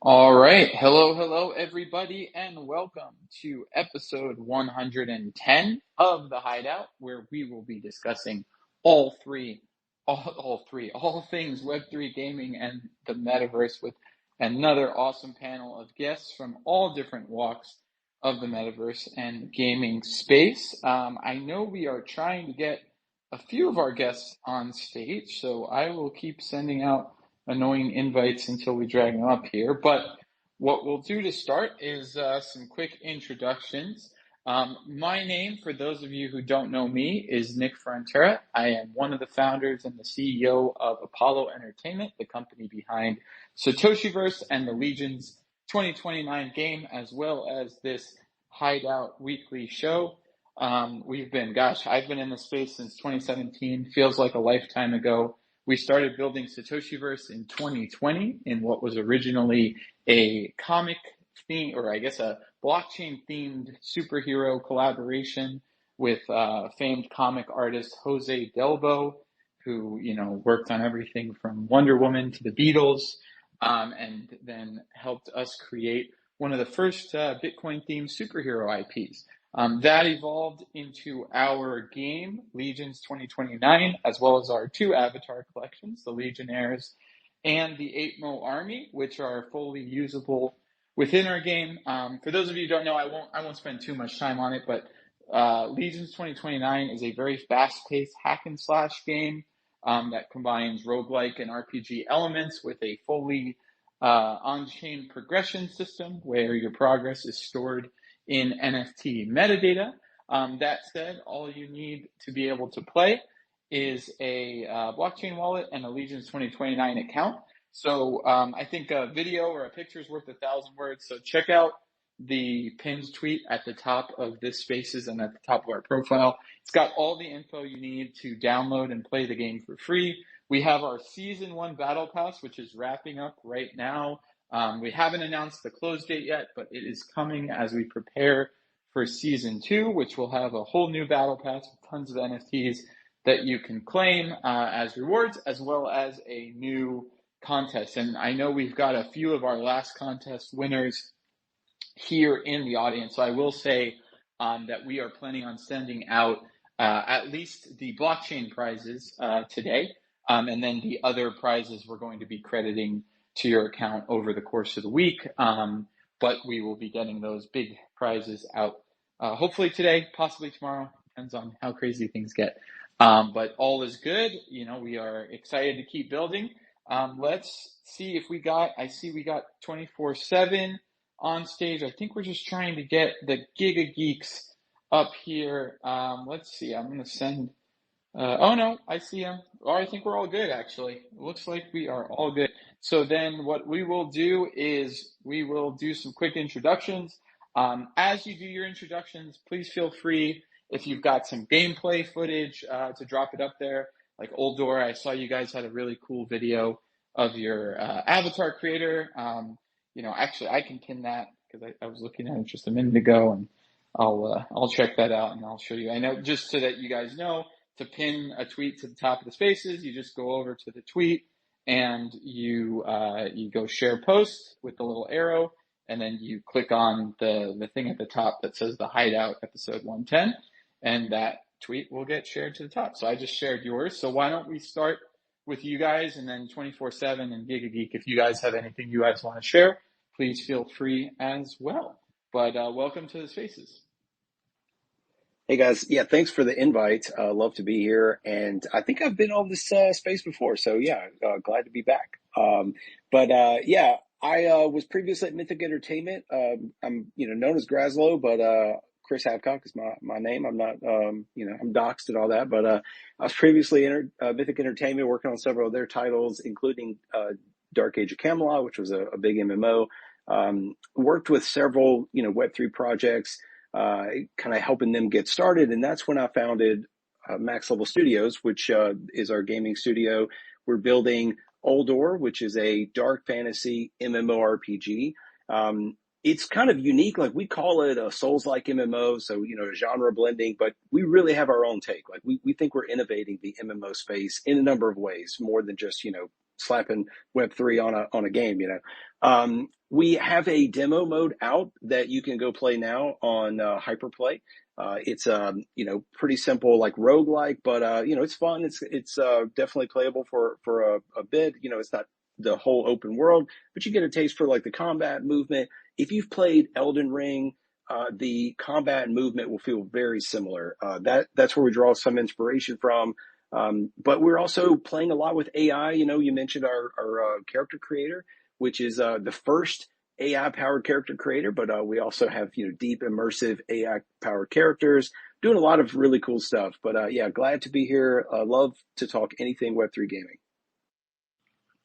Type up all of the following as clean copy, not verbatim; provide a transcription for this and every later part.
All right. Hello, everybody, and welcome to episode 110 of the Hideout, where we will be discussing all three, all things Web3 gaming and the Metaverse with another awesome panel of guests from all different walks of the Metaverse and gaming space. I know we are trying to get a few of our guests on stage, so I will keep sending out annoying invites until we drag them up here. But what we'll do to start is some quick introductions. My name, for those of you who don't know me, is Nick Frontera. I am one of the founders and the CEO of Apollo Entertainment, the company behind Satoshiverse and the Legion's 2029 game, as well as this Hideout weekly show. I've been in the space since 2017, feels like a lifetime ago. We started building Satoshiverse in 2020 in what was originally a comic theme, or I guess a blockchain themed superhero collaboration with famed comic artist Jose Delbo, who, worked on everything from Wonder Woman to the Beatles, and then helped us create one of the first Bitcoin themed superhero IPs. That evolved into our game, Legions 2029, as well as our two avatar collections, the Legionnaires and the 8Mo Army, which are fully usable within our game. For those of you who don't know, I won't spend too much time on it, but Legions 2029 is a very fast-paced hack and slash game that combines roguelike and RPG elements with a fully on-chain progression system where your progress is stored in NFT metadata. That said, all you need to be able to play is a blockchain wallet and a Legions 2029 account. So I think a video or a picture is worth 1,000 words. So check out the pinned tweet at the top of this spaces and at the top of our profile. It's got all the info you need to download and play the game for free. We have our season 1 battle pass, which is wrapping up right now. We haven't announced the close date yet, but it is coming as we prepare for season 2, which will have a whole new battle pass with tons of NFTs that you can claim as rewards, as well as a new contest. And I know we've got a few of our last contest winners here in the audience. So I will say that we are planning on sending out at least the blockchain prizes today. And then the other prizes we're going to be crediting to your account over the course of the week. But we will be getting those big prizes out hopefully today, possibly tomorrow. Depends on how crazy things get. But all is good. We are excited to keep building. Let's see if I see we got 24/7 on stage. I think we're just trying to get the Giga Geeks up here. Let's see. I'm going to send. Oh no, I see him. Oh, I think we're all good, actually. It looks like we are all good. So then what we will do is we will do some quick introductions. As you do your introductions, please feel free, if you've got some gameplay footage, to drop it up there. Like Old Door, I saw you guys had a really cool video of your avatar creator. Actually, I can pin that because I was looking at it just a minute ago, and I'll check that out and I'll show you. I know, just so that you guys know, to pin a tweet to the top of the spaces, you just go over to the tweet and you go share post with the little arrow, and then you click on the thing at the top that says the Hideout episode 110, and that tweet will get shared to the top. So I just shared yours. So why don't we start with you guys, and then 24/7 and Giga Geek, if you guys have anything you guys want to share, please feel free as well. But welcome to the spaces. Hey guys, yeah, thanks for the invite. Love to be here, and I think I've been on this space before, so yeah, glad to be back. Yeah, I was previously at Mythic Entertainment. I'm known as Graslow, but Chris Habcock is my name. I'm not I'm doxed and all that, but I was previously in Mythic Entertainment, working on several of their titles, including Dark Age of Camelot, which was a big MMO. Worked with several Web3 projects. Kind of helping them get started. And that's when I founded Max Level Studios, which is our gaming studio. We're building Oldor, which is a dark fantasy MMORPG. It's kind of unique. Like, we call it a Souls-like MMO, so, genre blending, but we really have our own take. Like, we think we're innovating the MMO space in a number of ways, more than just, slapping Web3 on a game, we have a demo mode out that you can go play now on Hyperplay. It's pretty simple, like roguelike, but it's fun. It's definitely playable for a bit. It's not the whole open world, but you get a taste for like the combat movement. If you've played Elden Ring, the combat and movement will feel very similar. That's where we draw some inspiration from. But we're also playing a lot with AI. You mentioned our character creator, which is the first AI powered character creator, but we also have deep immersive AI powered characters doing a lot of really cool stuff. But yeah, glad to be here. Love to talk anything Web3 gaming.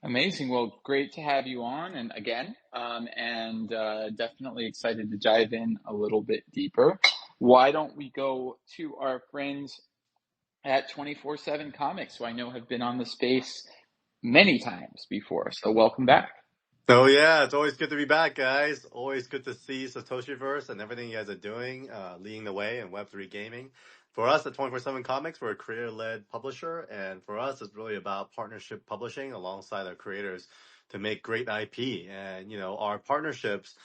Amazing. Well, great to have you on and again, and definitely excited to dive in a little bit deeper. Why don't we go to our friends at 24/7 Comics, who I know have been on the space many times before. So welcome back. So yeah, it's always good to be back, guys. Always good to see Satoshiverse and everything you guys are doing, leading the way in Web3 gaming. For us at 24/7 Comics, we're a creator-led publisher, and for us, it's really about partnership publishing alongside our creators to make great IP. And our partnerships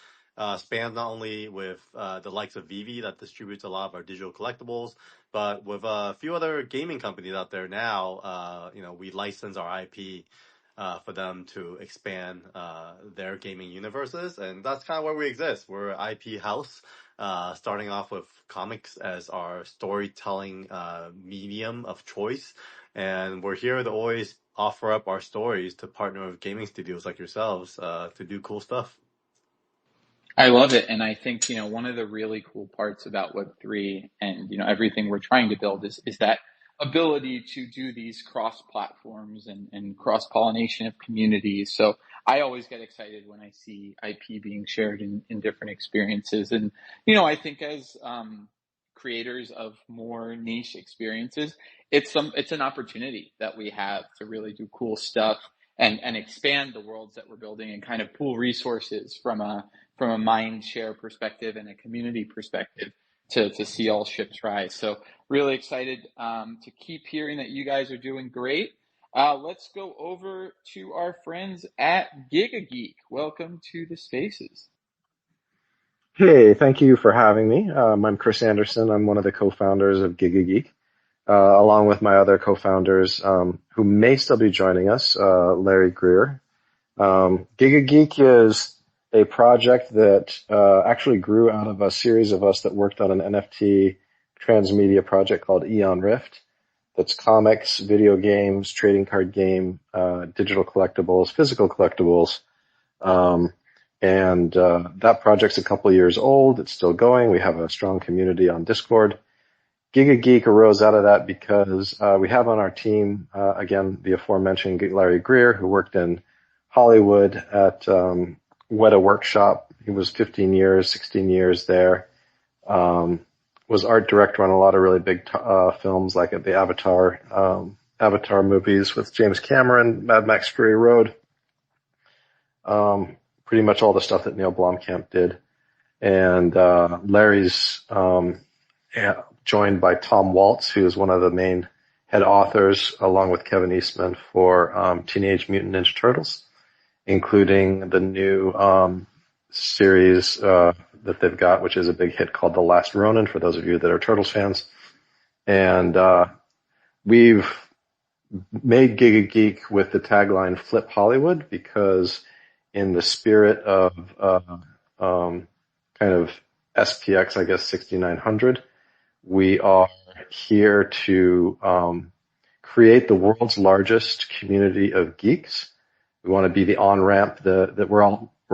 span not only with the likes of Vivi that distributes a lot of our digital collectibles, but with a few other gaming companies out there now. We license our IP for them to expand their gaming universes. And that's kind of where we exist. We're an IP house, starting off with comics as our storytelling medium of choice. And we're here to always offer up our stories to partner with gaming studios like yourselves to do cool stuff. I love it. And I think, one of the really cool parts about Web3 and, everything we're trying to build is that ability to do these cross platforms and cross pollination of communities. So I always get excited when I see IP being shared in different experiences. And, I think as creators of more niche experiences, it's an opportunity that we have to really do cool stuff and expand the worlds that we're building and kind of pool resources from a mind share perspective and a community perspective to see all ships rise. So really excited to keep hearing that you guys are doing great. Let's go over to our friends at GigaGeek. Welcome to the spaces. Hey, thank you for having me. I'm Chris Anderson. I'm one of the co-founders of GigaGeek, along with my other co-founders who may still be joining us, Larry Greer. GigaGeek is a project that actually grew out of a series of us that worked on an NFT transmedia project called Eon Rift. That's comics, video games, trading card game, digital collectibles, physical collectibles. And that project's a couple years old. It's still going. We have a strong community on Discord. GigaGeek arose out of that because we have on our team, again, the aforementioned Larry Greer, who worked in Hollywood at Weta Workshop. He was 15 years, 16 years there. Was art director on a lot of really big films like the Avatar movies with James Cameron, Mad Max Fury Road. Pretty much all the stuff that Neil Blomkamp did. And Larry's joined by Tom Waltz, who is one of the main head authors, along with Kevin Eastman, for Teenage Mutant Ninja Turtles, including the new series that they've got, which is a big hit called The Last Ronin, for those of you that are Turtles fans. And we've made GigaGeek with the tagline Flip Hollywood, because in the spirit of kind of SPX, I guess 6900, we are here to create the world's largest community of geeks. We want to be the on-ramp that we're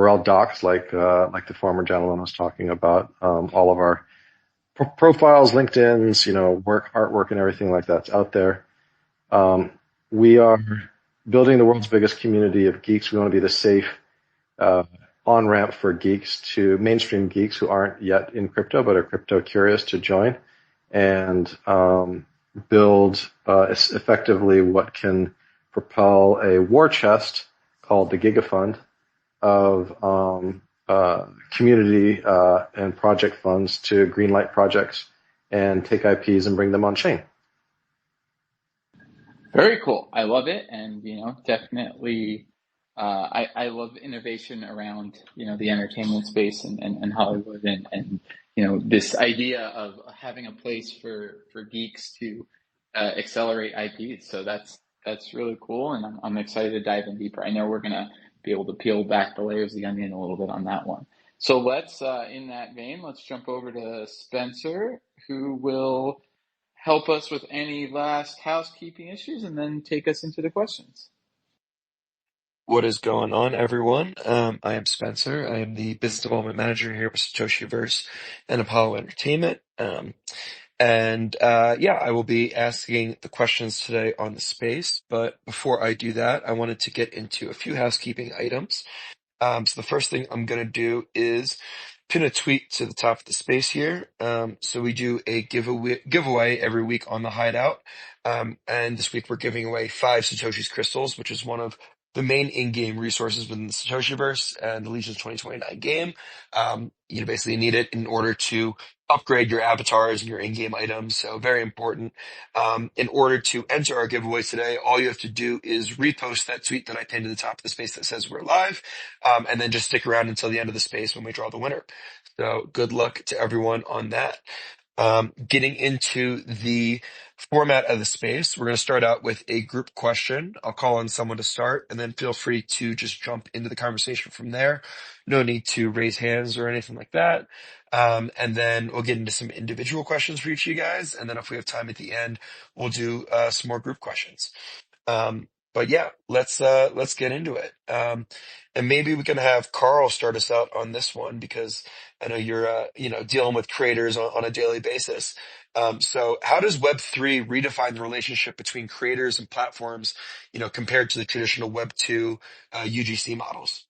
all docs, like the former gentleman was talking about. All of our profiles, LinkedIn's, work, artwork, and everything like that's out there. We are building the world's biggest community of geeks. We want to be the safe on-ramp for geeks, to mainstream geeks who aren't yet in crypto but are crypto curious, to join and build effectively what can propel a war chest called the GigaFund of community and project funds to greenlight projects and take IPs and bring them on chain. Very cool. I love it, and definitely, I love innovation around the entertainment space and Hollywood, and this idea of having a place for geeks to accelerate IPs. So that's really cool, and I'm excited to dive in deeper. I know we're gonna be able to peel back the layers of the onion a little bit on that one. So let's, in that vein, let's jump over to Spencer, who will help us with any last housekeeping issues and then take us into the questions. What is going on, everyone? I am Spencer. I am the business development manager here with Satoshiverse and Apollo Entertainment. Yeah, I will be asking the questions today on the space. But before I do that, I wanted to get into a few housekeeping items. So the first thing I'm going to do is pin a tweet to the top of the space here. So we do a giveaway every week on the Hideout. And this week we're giving away 5 Satoshi's crystals, which is one of the main in-game resources within the Satoshiverse and the Legion's 2029 game. You basically need it in order to upgrade your avatars and your in-game items. So very important. In order to enter our giveaway today, all you have to do is repost that tweet that I pinned to the top of the space that says we're live, and then just stick around until the end of the space when we draw the winner. So good luck to everyone on that. Getting into the format of the space, we're going to start out with a group question. I'll call on someone to start, and then feel free to just jump into the conversation from there. No need to raise hands or anything like that. And then we'll get into some individual questions for each of you guys. And then if we have time at the end, we'll do some more group questions. But yeah, let's get into it. And maybe we can have Carl start us out on this one because I know you're dealing with creators on a daily basis. So how does Web3 redefine the relationship between creators and platforms, compared to the traditional Web2 UGC models?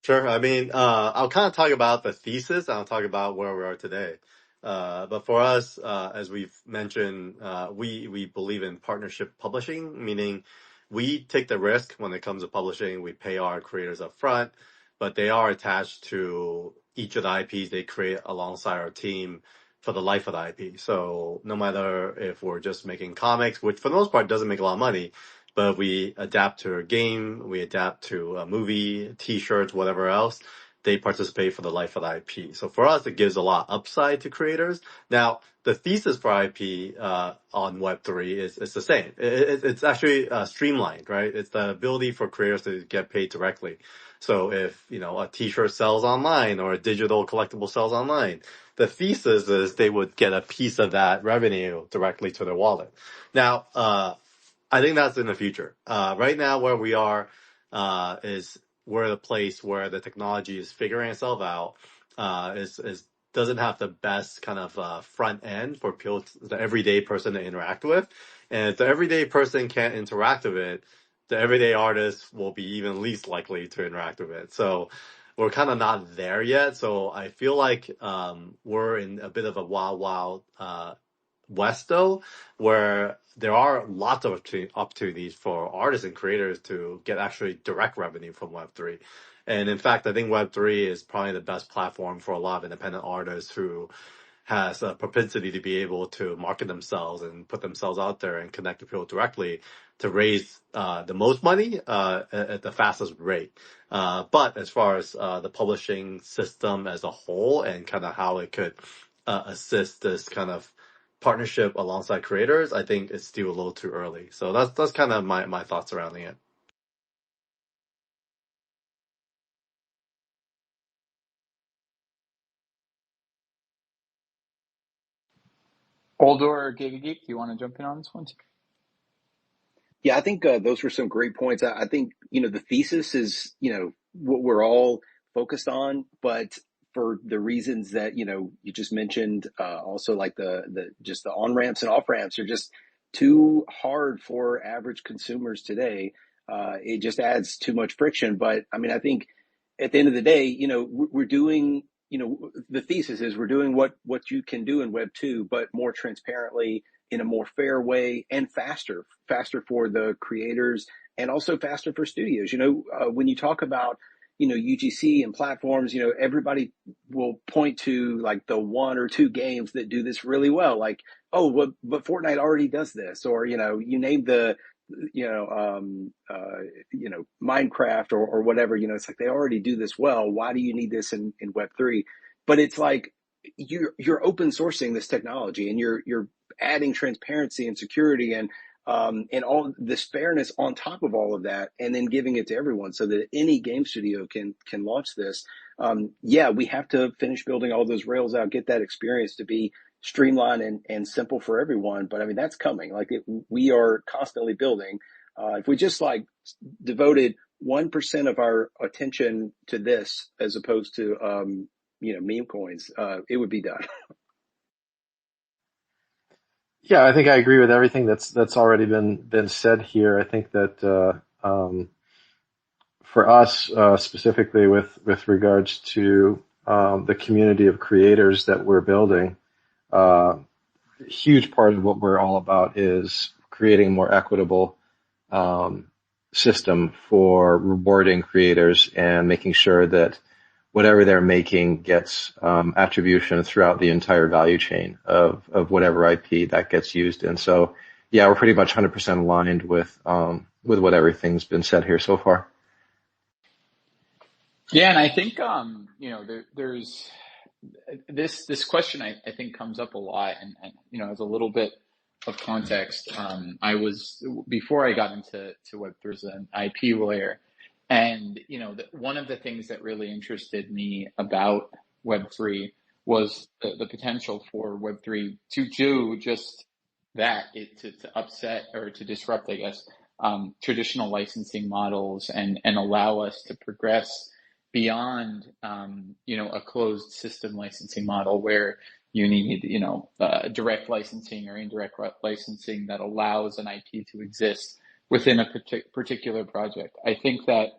Sure. I mean, I'll kind of talk about the thesis and I'll talk about where we are today. But for us, as we've mentioned, we believe in partnership publishing, meaning we take the risk when it comes to publishing. We pay our creators up front, but they are attached to each of the IPs they create alongside our team for the life of the IP. So no matter if we're just making comics, which for the most part doesn't make a lot of money, but we adapt to a game, we adapt to a movie, t-shirts, whatever else, they participate for the life of the IP. So for us, it gives a lot of upside to creators. Now, the thesis for IP on Web3 is the same. It's actually streamlined, right? It's the ability for creators to get paid directly. So if, a t-shirt sells online or a digital collectible sells online, the thesis is they would get a piece of that revenue directly to their wallet. Now, I think that's in the future. Right now, where we are is we're at a place where the technology is figuring itself out. Is doesn't have the best kind of front end for people, the everyday person to interact with, and if the everyday person can't interact with it, the everyday artist will be even least likely to interact with it. So we're kind of not there yet. So I feel like we're in a bit of a wild west though, where there are lots of opportunities for artists and creators to get actually direct revenue from Web3. And in fact, I think Web3 is probably the best platform for a lot of independent artists who has a propensity to be able to market themselves and put themselves out there and connect with people directly to raise the most money at the fastest rate. But as far as the publishing system as a whole and kind of how it could assist this kind of partnership alongside creators, I think it's still a little too early. So that's kind of my thoughts surrounding it. Oldor or Giga Geek, do you want to jump in on this one too? Yeah, I think those were some great points. I think, the thesis is, what we're all focused on, but for the reasons that, you just mentioned, also like just the on ramps and off ramps are just too hard for average consumers today. It just adds too much friction. But I mean, I think at the end of the day, we're doing, the thesis is we're doing what you can do in Web2, but more transparently in a more fair way and faster for the creators and also faster for studios. When you talk about, UGC and platforms, everybody will point to like the one or two games that do this really well. Like, oh, but Fortnite already does this, or, you name the, Minecraft or whatever, it's like they already do this well. Why do you need this in Web3? But it's like you're open sourcing this technology, and you're adding transparency and security and all this fairness on top of all of that, and then giving it to everyone so that any game studio can launch this. We have to finish building all those rails out, get that experience to be streamlined and simple for everyone. But I mean, that's coming. Like we are constantly building. If we just like devoted 1% of our attention to this as opposed to meme coins, it would be done. Yeah, I think I agree with everything that's already been said here. I think that for us specifically with regards to the community of creators that we're building, a huge part of what we're all about is creating a more equitable system for rewarding creators and making sure that whatever they're making gets attribution throughout the entire value chain of whatever IP that gets used in. So yeah, we're pretty much 100% aligned with what everything's been said here so far. Yeah, and I think there's this question I think comes up a lot, and as a little bit of context, I was, before I got into Web3 as an IP lawyer, and one of the things that really interested me about Web3 was the potential for Web3 to do just that, to upset or to disrupt, I guess, traditional licensing models and allow us to progress beyond a closed system licensing model where you need direct licensing or indirect licensing that allows an IP to exist within a particular project. I think that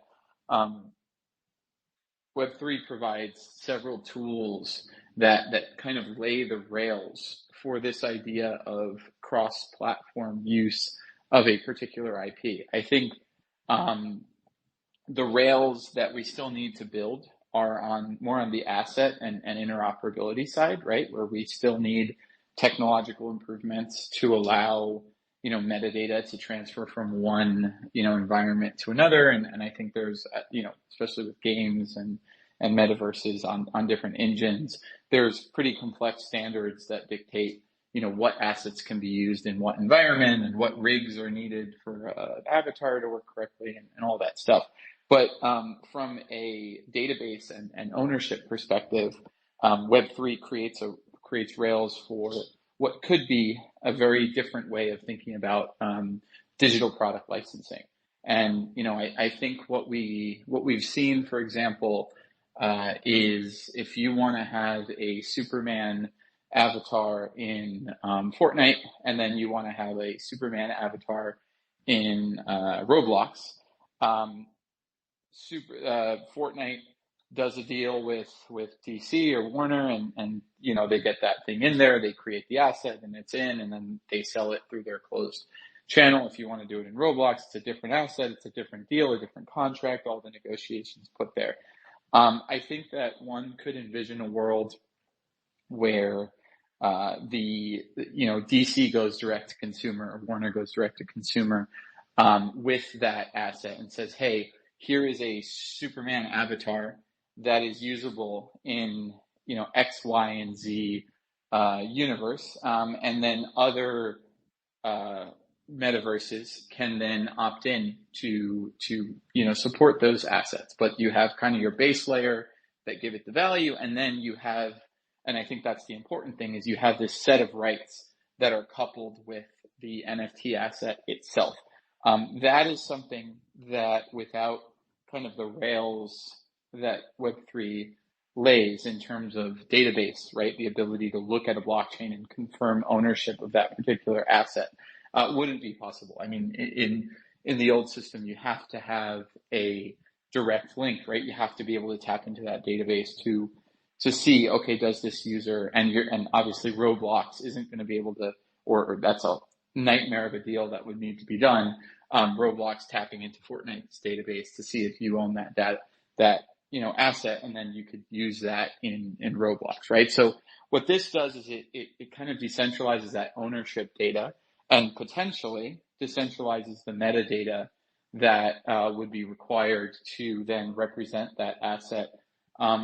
Web3 provides several tools that kind of lay the rails for this idea of cross-platform use of a particular IP. I think the rails that we still need to build are more on the asset and interoperability side, right? Where we still need technological improvements to allow, metadata to transfer from one, environment to another. And I think there's, especially with games and metaverses on different engines, there's pretty complex standards that dictate, what assets can be used in what environment and what rigs are needed for an avatar to work correctly and all that stuff. But from a database and ownership perspective, Web3 creates rails for what could be a very different way of thinking about digital product licensing. And I think what we've seen, for example, is if you want to have a Superman avatar in Fortnite, and then you want to have a Superman avatar in Roblox. Fortnite does a deal with DC or Warner, and they get that thing in there, they create the asset, and it's in, and then they sell it through their closed channel. If you want to do it in Roblox, it's a different asset, it's a different deal, a different contract, all the negotiations put there. I think that one could envision a world where DC goes direct to consumer, or Warner goes direct to consumer with that asset and says, hey, here is a Superman avatar that is usable in X, Y, and Z universe, and then other metaverses can then opt in to support those assets. But you have kind of your base layer that give it the value, and then you have, and I think that's the important thing, is you have this set of rights that are coupled with the NFT asset itself. That is something that without kind of the rails that Web3 lays in terms of database, right? The ability to look at a blockchain and confirm ownership of that particular asset wouldn't be possible. I mean, in the old system, you have to have a direct link, right? You have to be able to tap into that database to see, okay, does this user, and obviously Roblox isn't going to be able to, or that's a nightmare of a deal that would need to be done. Roblox tapping into Fortnite's database to see if you own that asset, and then you could use that in Roblox, right? So what this does is it kind of decentralizes that ownership data and potentially decentralizes the metadata that would be required to then represent that asset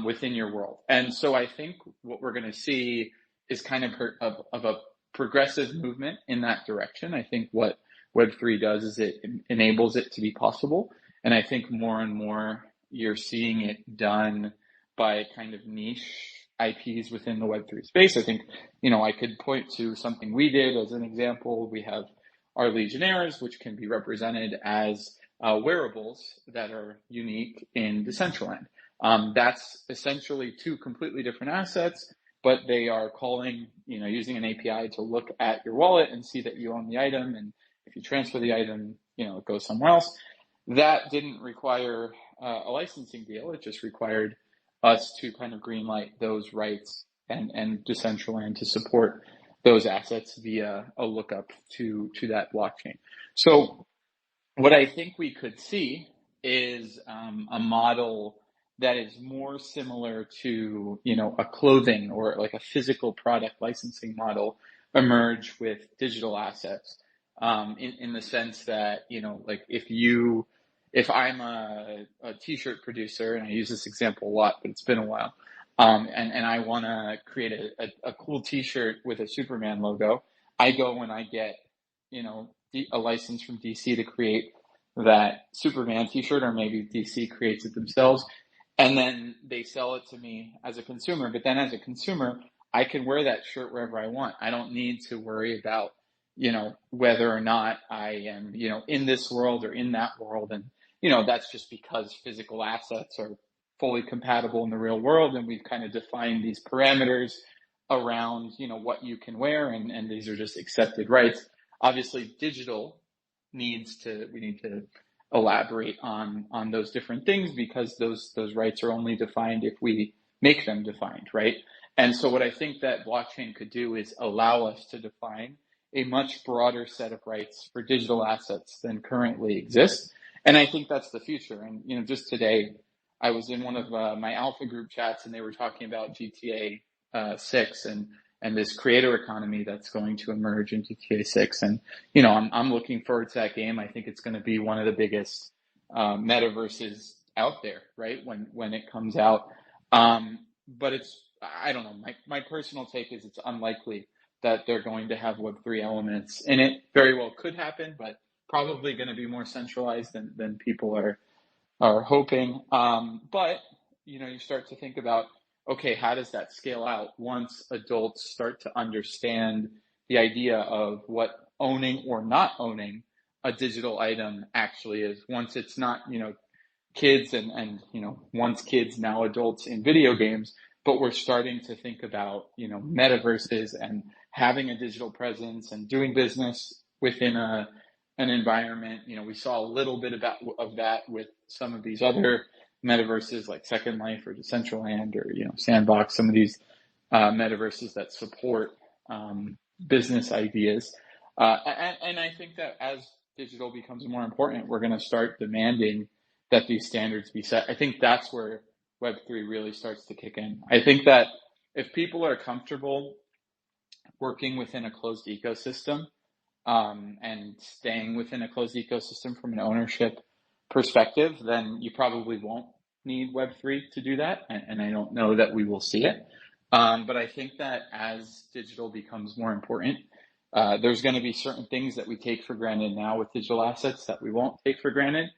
within your world. And so I think what we're going to see is kind of a progressive movement in that direction. I think what Web3 does is it enables it to be possible. And I think more and more you're seeing it done by kind of niche IPs within the Web3 space. I think, I could point to something we did as an example. We have our Legionnaires, which can be represented as wearables that are unique in Decentraland. That's essentially two completely different assets, but they are calling, using an API to look at your wallet and see that you own the item. And if you transfer the item, it goes somewhere else. That didn't require a licensing deal. It just required us to kind of greenlight those rights and Decentraland to support those assets via a lookup to that blockchain. So what I think we could see is a model that is more similar to, a clothing or like a physical product licensing model emerge with digital assets, in the sense that, like if I'm a t-shirt producer, and I use this example a lot, but it's been a while, and I want to create a cool t-shirt with a Superman logo, I go and I get, a license from DC to create that Superman t-shirt, or maybe DC creates it themselves, and then they sell it to me as a consumer. But then as a consumer, I can wear that shirt wherever I want. I don't need to worry about, whether or not I am, in this world or in that world. And, that's just because physical assets are fully compatible in the real world. And we've kind of defined these parameters around, what you can wear. And these are just accepted rights. Obviously, digital we need to elaborate on those different things, because those rights are only defined if we make them defined, right? And so what I think that blockchain could do is allow us to define a much broader set of rights for digital assets than currently exists. And I think that's the future. And, just today, I was in one of my alpha group chats, and they were talking about GTA 6 and this creator economy that's going to emerge in GTA 6. And, I'm looking forward to that game. I think it's going to be one of the biggest metaverses out there, right? When it comes out. But I don't know. My personal take is it's unlikely that they're going to have Web3 elements in it. Very well could happen, but probably going to be more centralized than people are hoping. But, you start to think about, okay, how does that scale out once adults start to understand the idea of what owning or not owning a digital item actually is? Once it's not, kids and once kids, now adults in video games, but we're starting to think about, metaverses and having a digital presence and doing business within an environment. We saw a little bit of that with some of these other metaverses like Second Life or Decentraland or, Sandbox, some of these metaverses that support business ideas. And I think that as digital becomes more important, we're going to start demanding that these standards be set. I think that's where Web3 really starts to kick in. I think that if people are comfortable working within a closed ecosystem, and staying within a closed ecosystem from an ownership perspective, then you probably won't need Web3 to do that. And I don't know that we will see it. But I think that as digital becomes more important, there's going to be certain things that we take for granted now with digital assets that we won't take for granted.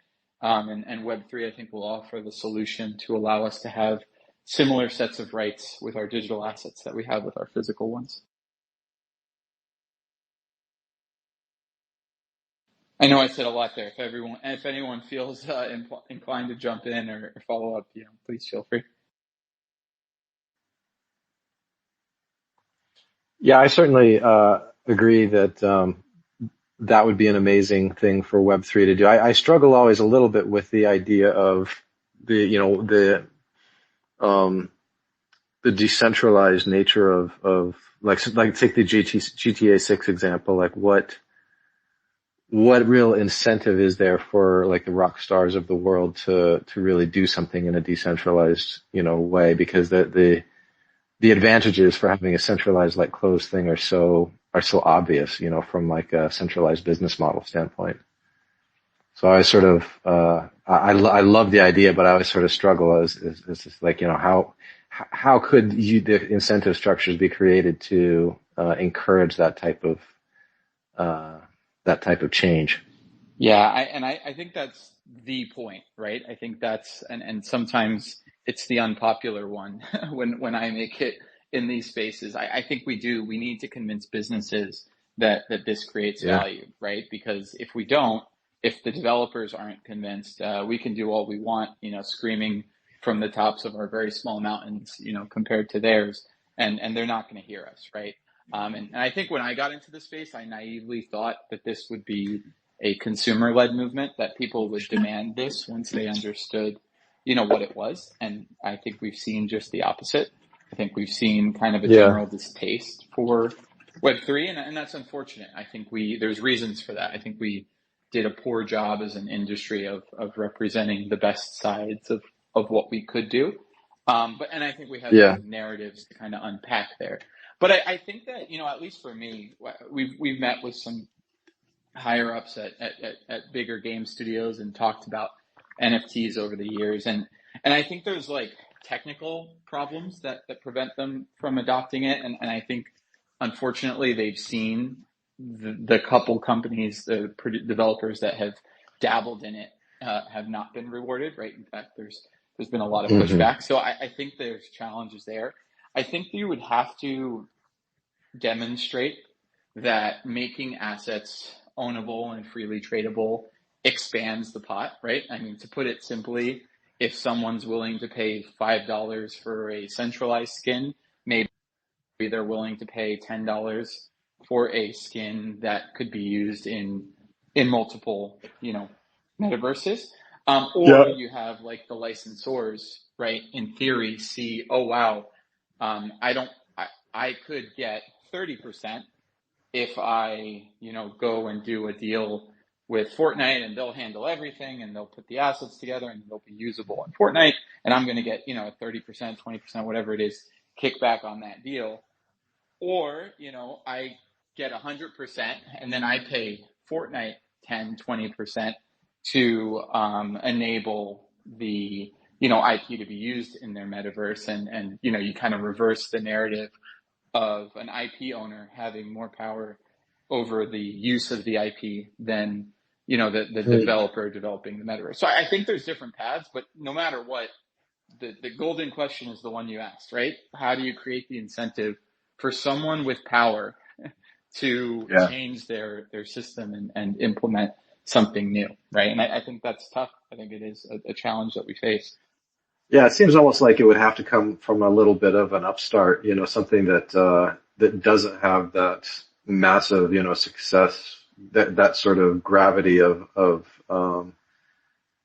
And Web3, I think, will offer the solution to allow us to have similar sets of rights with our digital assets that we have with our physical ones. I know I said a lot there. If anyone feels inclined to jump in or follow up, please feel free. Yeah, I certainly agree that that would be an amazing thing for Web3 to do. I struggle always a little bit with the idea of the decentralized nature of like take the GTA 6 example. Like what real incentive is there for like the rock stars of the world to really do something in a decentralized, way? Because the advantages for having a centralized, like, closed thing are so obvious, from like a centralized business model standpoint. So I sort of, I love the idea, but I always sort of struggle as just like, how could the incentive structures be created to, encourage uh, that type of change? Yeah, I think that's the point, right? I think that's and sometimes it's the unpopular one when I make it in these spaces. I think we need to convince businesses that this creates Yeah. value, right? Because if we don't, if the developers aren't convinced, we can do all we want, screaming from the tops of our very small mountains, compared to theirs, and they're not going to hear us, right? And I think when I got into the space, I naively thought that this would be a consumer-led movement, that people would demand this once they understood, what it was. And I think we've seen just the opposite. I think we've seen kind of a Yeah. general distaste for Web3, and that's unfortunate. I think there's reasons for that. I think we did a poor job as an industry of representing the best sides of what we could do. And I think we have Yeah. some narratives to kind of unpack there. But I think that, at least for me, we've met with some higher ups at bigger game studios and talked about NFTs over the years. And I think there's like technical problems that prevent them from adopting it. And I think unfortunately they've seen the couple companies, the developers that have dabbled in it, have not been rewarded, right? In fact, there's been a lot of Hmm. pushback. So I think there's challenges there. I think you would have to demonstrate that making assets ownable and freely tradable expands the pot, right? I mean, to put it simply, if someone's willing to pay $5 for a centralized skin, maybe they're willing to pay $10 for a skin that could be used in multiple, metaverses. Or Yeah. you have like the licensors, right? In theory, see, oh wow, I don't, I could get 30% if I, go and do a deal with Fortnite, and they'll handle everything and they'll put the assets together and they'll be usable in Fortnite, and I'm going to get, 30%, 20%, whatever it is, kickback on that deal. Or, I get 100% and then I pay Fortnite 10, 20% to enable the, IP to be used in their metaverse. And you kind of reverse the narrative of an IP owner having more power over the use of the IP than, the developer developing the metaverse. So I think there's different paths, but no matter what, the golden question is the one you asked, right? How do you create the incentive for someone with power to Yeah. change their system and implement something new, right? And I think that's tough. I think it is a challenge that we face. Yeah, it seems almost like it would have to come from a little bit of an upstart, something that doesn't have that massive, success, that sort of gravity of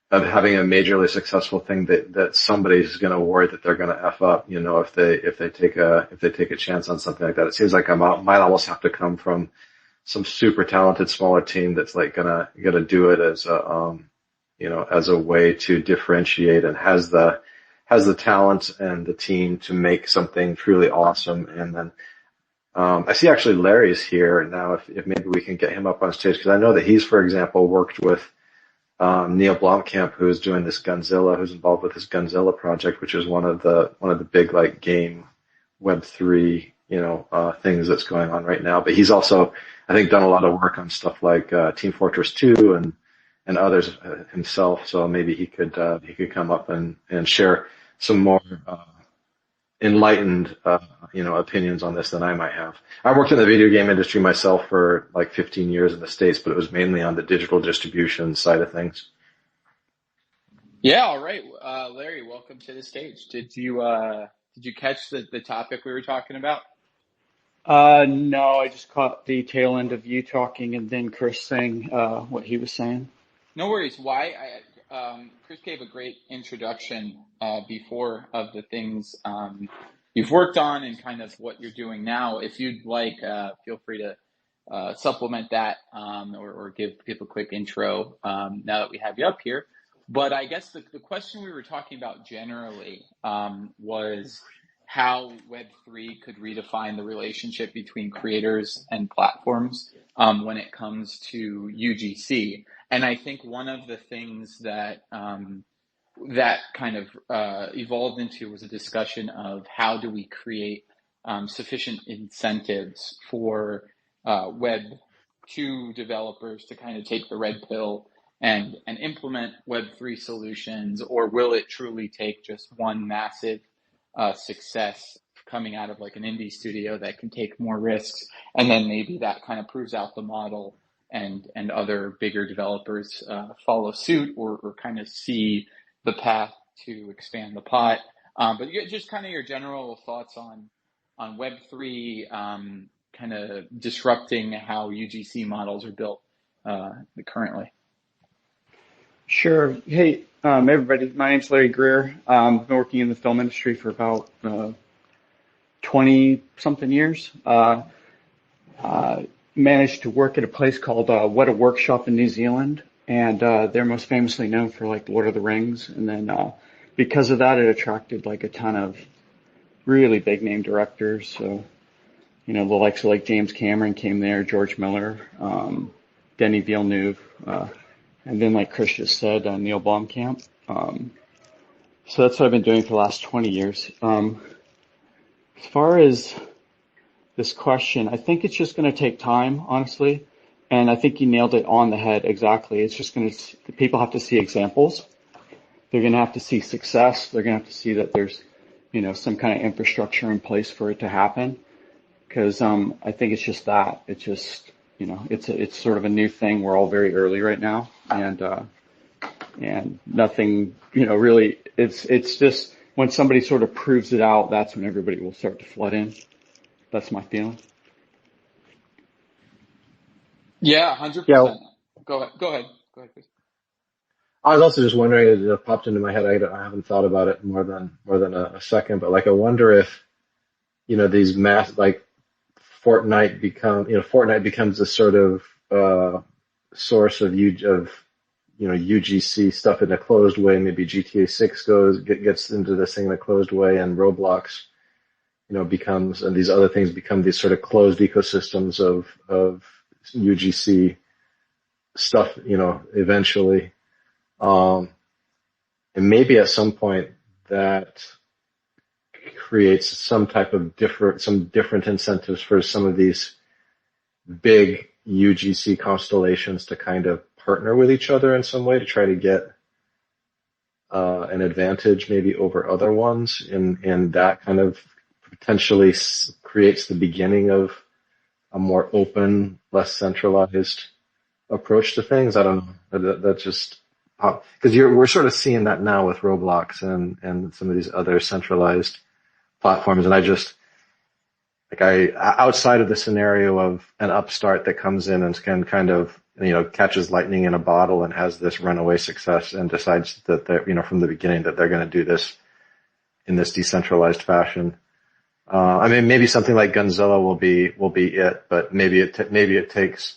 having a majorly successful thing that somebody's going to worry that they're going to F up, if they take a chance on something like that. It seems like might almost have to come from some super talented smaller team that's like gonna do it as a way to differentiate, and has the talent and the team to make something truly awesome. And then I see actually Larry's here now. If maybe we can get him up on stage, because I know that he's, for example, worked with Neil Blomkamp, who's doing this Gunzilla, who's involved with this Gunzilla project, which is one of the big like game Web3 things that's going on right now. But he's also, I think, done a lot of work on stuff like Team Fortress 2 and others himself. So maybe he could come up and share some more enlightened opinions on this than I might have. I worked in the video game industry myself for like 15 years in the States, but it was mainly on the digital distribution side of things. Yeah, all right. Larry, welcome to the stage. Did you catch the topic we were talking about? No, I just caught the tail end of you talking and then Chris saying what he was saying. No worries. Why? Chris gave a great introduction before of the things you've worked on and kind of what you're doing now. If you'd like, feel free to supplement that or give a quick intro now that we have you up here. But I guess the question we were talking about generally was how Web3 could redefine the relationship between creators and platforms when it comes to UGC. And I think one of the things that that kind of evolved into was a discussion of how do we create sufficient incentives for Web2 developers to kind of take the red pill and implement Web3 solutions, or will it truly take just one massive success coming out of like an indie studio that can take more risks, and then maybe that kind of proves out the model, and other bigger developers follow suit or kind of see the path to expand the pot. But just kind of your general thoughts on Web3 kind of disrupting how UGC models are built currently. Sure. Hey, everybody. My name's Larry Greer. I've been working in the film industry for about 20-something years. Managed to work at a place called What a Workshop in New Zealand, and they're most famously known for like Lord of the Rings. And then because of that, it attracted like a ton of really big name directors. So, the likes of like James Cameron came there, George Miller, Denis Villeneuve, and then like Chris just said, Neil Blomkamp. So that's what I've been doing for the last 20 years. As far as this question, I think it's just going to take time, honestly. And I think you nailed it on the head exactly. It's just people have to see examples. They're going to have to see success. They're going to have to see that there's, some kind of infrastructure in place for it to happen. Because I think it's just that. It's just, it's sort of a new thing. We're all very early right now, and nothing, really. It's just when somebody sort of proves it out, that's when everybody will start to flood in. That's my feeling. Yeah, 100%. Yeah. Go ahead, Chris. I was also just wondering, it popped into my head. I haven't thought about it more than a second, but like I wonder if these like Fortnite becomes a sort of source of UGC stuff in a closed way. Maybe GTA 6 gets into this thing in a closed way, and Roblox becomes, and these other things become these sort of closed ecosystems of UGC stuff, eventually. And maybe at some point that creates some different incentives for some of these big UGC constellations to kind of partner with each other in some way to try to get an advantage maybe over other ones, and that kind of potentially creates the beginning of a more open, less centralized approach to things. I don't know. That's just because we're sort of seeing that now with Roblox and some of these other centralized platforms. And outside of the scenario of an upstart that comes in and can kind of, catches lightning in a bottle and has this runaway success and decides that they're, from the beginning that they're going to do this in this decentralized fashion. Maybe something like Gunzilla will be it, but maybe it takes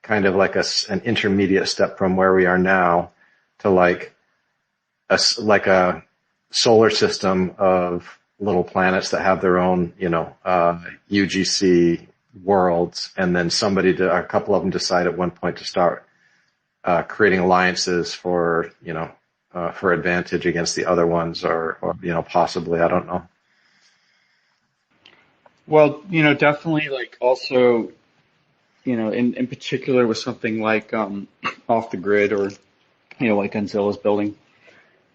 kind of like an intermediate step from where we are now to like a solar system of little planets that have their own, UGC worlds, and then a couple of them decide at one point to start creating alliances for advantage against the other ones, or possibly, I don't know. Well, definitely like also, in particular with something like off the grid, or like Gunzilla's building,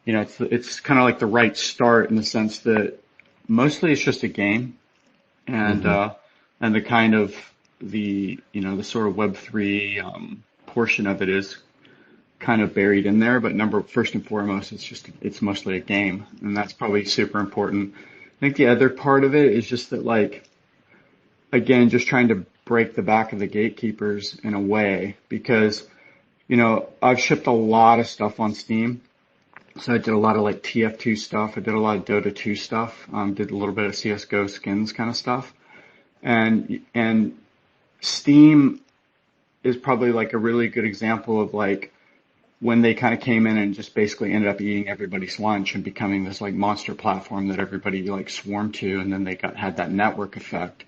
it's kind of like the right start in the sense that mostly it's just a game, and and the kind of the sort of Web3 portion of it is kind of buried in there. But first and foremost, it's mostly a game, and that's probably super important. I think the other part of it is just that, like, again, just trying to break the back of the gatekeepers in a way, because, I've shipped a lot of stuff on Steam. So I did a lot of like TF2 stuff. I did a lot of Dota 2 stuff. Did a little bit of CSGO skins kind of stuff. And Steam is probably like a really good example of like when they kind of came in and just basically ended up eating everybody's lunch and becoming this like monster platform that everybody like swarmed to, and then they had that network effect.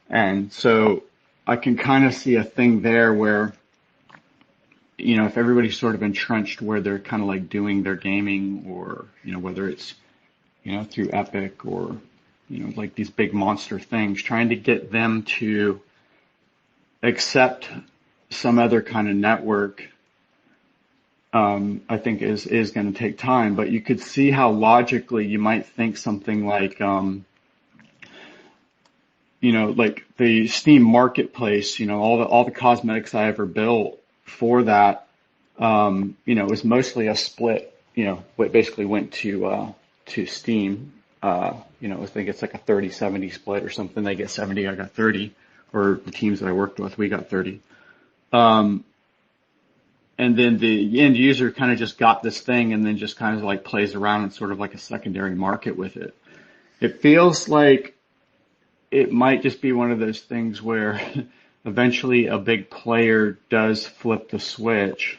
And so I can kind of see a thing there where, if everybody's sort of entrenched where they're kind of like doing their gaming, or, whether it's, through Epic or, like these big monster things, trying to get them to accept some other kind of network, I think is going to take time. But you could see how logically you might think something like, like the Steam marketplace, all the cosmetics I ever built for that, it was mostly a split, what basically went to Steam. I think it's like a 30-70 split or something. They get 70, I got 30, or the teams that I worked with, we got 30. And then the end user kind of just got this thing and then just kind of like plays around in sort of like a secondary market with it. It feels like it might just be one of those things where eventually a big player does flip the switch,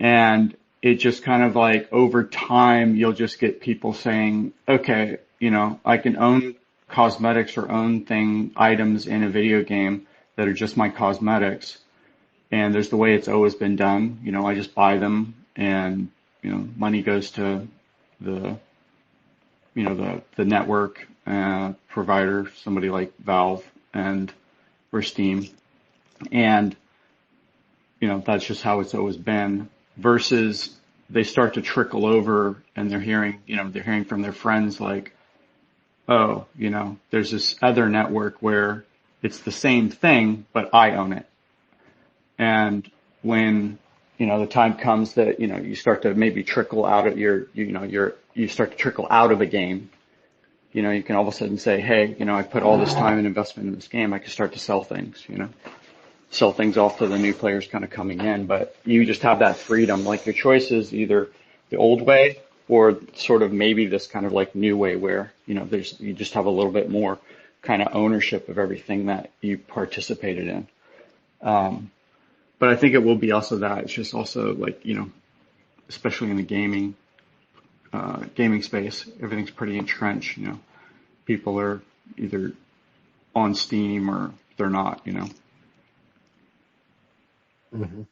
and it just kind of like over time you'll just get people saying, okay, I can own cosmetics or own items in a video game that are just my cosmetics. And there's the way it's always been done. I just buy them, and, money goes to the network provider, somebody like Valve or Steam. And, that's just how it's always been, versus they start to trickle over and they're hearing from their friends like, oh, there's this other network where it's the same thing, but I own it. And when, the time comes that, you start to maybe trickle out of you start to trickle out of a game, you can all of a sudden say, hey, I put all this time and investment in this game. I can start to sell things, sell things off to the new players kind of coming in. But you just have that freedom. Like your choice is either the old way or sort of maybe this kind of like new way where, you just have a little bit more kind of ownership of everything that you participated in. But I think it will be also that it's just also like, especially in the gaming space, everything's pretty entrenched, people are either on Steam or they're not, Mm-hmm.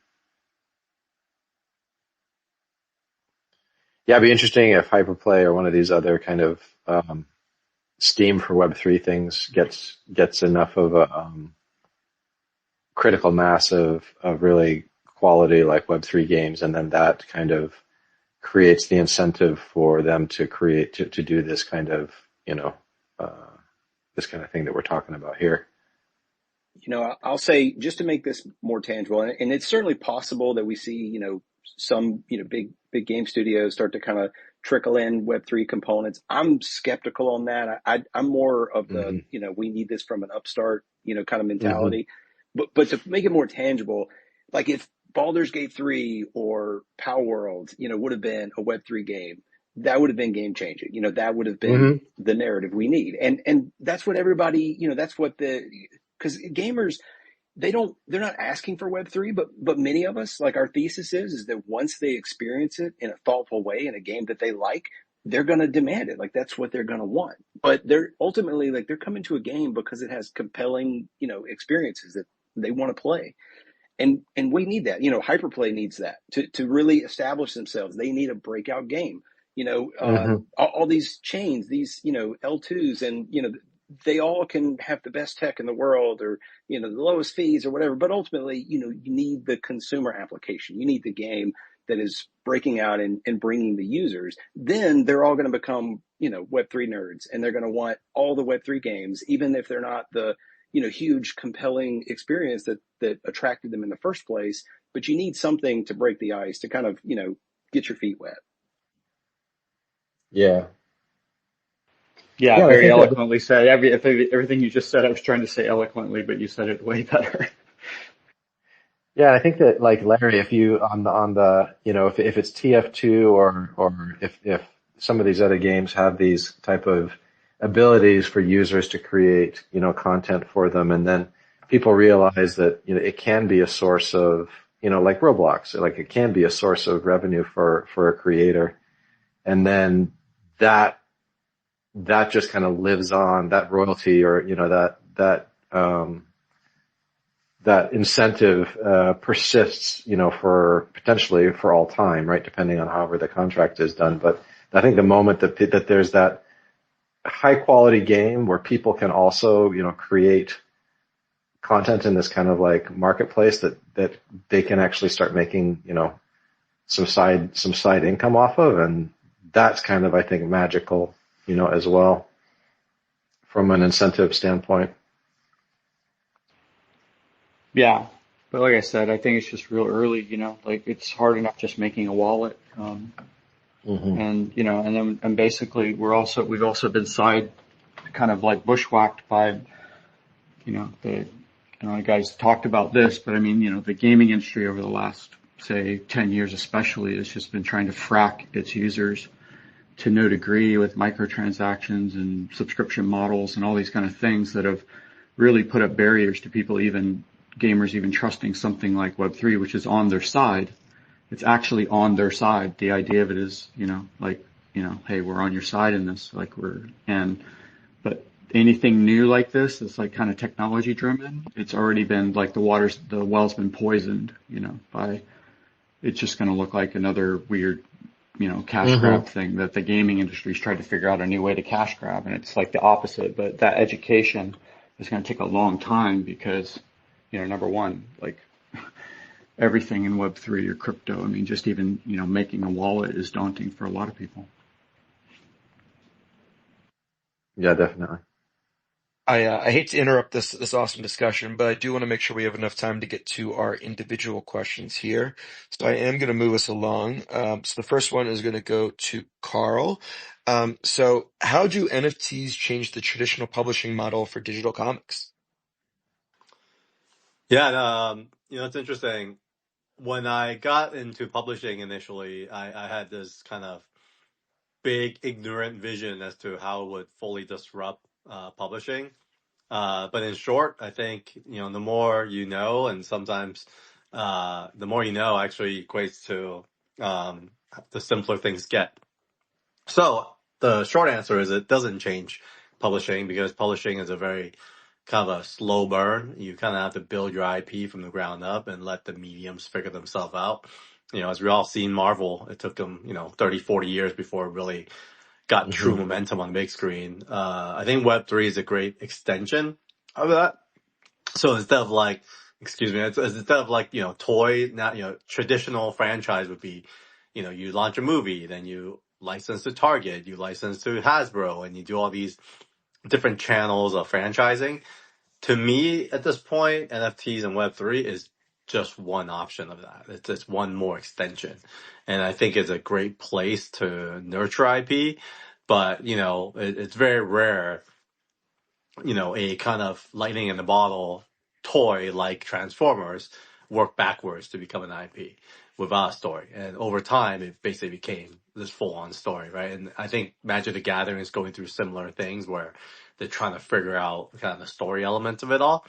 Yeah, it'd be interesting if Hyperplay or one of these other kind of Steam for Web3 things gets enough of a critical mass of really quality like Web3 games, and then that kind of creates the incentive for them to do this kind of this kind of thing that we're talking about here. I'll say, just to make this more tangible, and it's certainly possible that we see, some, big game studios start to kind of trickle in Web3 components. I'm skeptical on that. I'm more of the, we need this from an upstart, kind of mentality. Mm-hmm. But to make it more tangible, like if Baldur's Gate 3 or Power World, would have been a Web3 game, that would have been game changing. That would have been the narrative we need. And that's what everybody, that's what because gamers, they're not asking for Web3, but many of us, like our thesis is that once they experience it in a thoughtful way in a game that they like, they're going to demand it. Like that's what they're going to want. But they're ultimately like, they're coming to a game because it has compelling, experiences that they want to play. And we need that. Hyperplay needs that to really establish themselves. They need a breakout game. All these chains, these, L2s, and, they all can have the best tech in the world, or, the lowest fees or whatever. But ultimately, you need the consumer application. You need the game that is breaking out and bringing the users. Then they're all going to become, Web3 nerds, and they're going to want all the Web3 games, even if they're not the, huge compelling experience that attracted them in the first place. But you need something to break the ice, to kind of, get your feet wet. Yeah, very eloquently said. Everything you just said, I was trying to say eloquently, but you said it way better. Yeah, I think that like Larry, if you on the if it's TF2 or if some of these other games have these type of abilities for users to create content for them, and then people realize that, it can be a source of, like Roblox, like it can be a source of revenue for a creator. And then that, that just kind of lives on, that royalty, or, that incentive, persists, for potentially for all time, right? Depending on however the contract is done. But I think the moment that there's that high quality game where people can also, create content in this kind of like marketplace that they can actually start making, some side income off of. And that's kind of, I think, magical, as well from an incentive standpoint. Yeah. But like I said, I think it's just real early, like it's hard enough just making a wallet. Mm-hmm. And basically we've also been kind of like bushwhacked by, the guys talked about this, but I mean, the gaming industry over the last, say, 10 years especially has just been trying to frack its users to no degree with microtransactions and subscription models and all these kind of things that have really put up barriers to gamers even trusting something like Web3, which is on their side. It's actually on their side. The idea of it is, hey, we're on your side in this, but anything new like this that's like kind of technology driven, it's already been like the well's been poisoned, it's just going to look like another weird, cash grab thing that the gaming industry's tried to figure out a new way to cash grab. And it's like the opposite, but that education is going to take a long time because, number one, like everything in Web3 or crypto, I mean, just even, making a wallet is daunting for a lot of people. Yeah, definitely. I hate to interrupt this awesome discussion, but I do want to make sure we have enough time to get to our individual questions here. So I am going to move us along. So the first one is going to go to Carl. So how do NFTs change the traditional publishing model for digital comics? Yeah, it's interesting. When I got into publishing initially, I had this kind of big ignorant vision as to how it would fully disrupt publishing. But in short, I think, the more you know, and sometimes the more you know actually equates to the simpler things get. So the short answer is it doesn't change publishing because publishing is a very kind of a slow burn. You kind of have to build your IP from the ground up and let the mediums figure themselves out. As we all seen Marvel, it took them, 30, 40 years before it really got true momentum on the big screen. I think Web3 is a great extension of that. So instead of like, instead of like, toy, now, traditional franchise would be, you launch a movie, then you license to Target, you license to Hasbro, and you do all these different channels of franchising. To me, at this point, NFTs and Web3 is just one option of that. It's just one more extension. And I think it's a great place to nurture IP, but, it's very rare, a kind of lightning in the bottle toy like Transformers work backwards to become an IP without a story. And over time, it basically became this full on story, right? And I think Magic the Gathering is going through similar things where they're trying to figure out kind of the story elements of it all.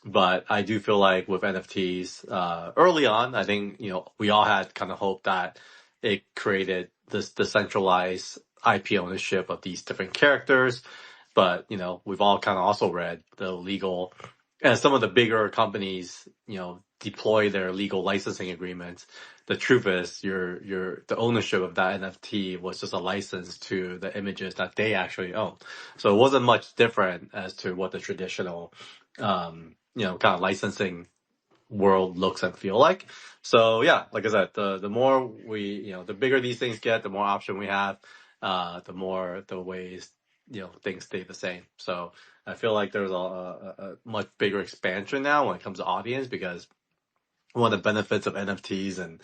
But I do feel like with NFTs, early on, I think, we all had kind of hoped that it created this decentralized IP ownership of these different characters. But, we've all kind of also read the legal, as some of the bigger companies, deploy their legal licensing agreements. The truth is the ownership of that NFT was just a license to the images that they actually own. So it wasn't much different as to what the traditional, kind of licensing world looks and feel like. So yeah, like I said, the more we, the bigger these things get, the more option we have, the more the ways, things stay the same. So I feel like there's a much bigger expansion now when it comes to audience because one of the benefits of NFTs and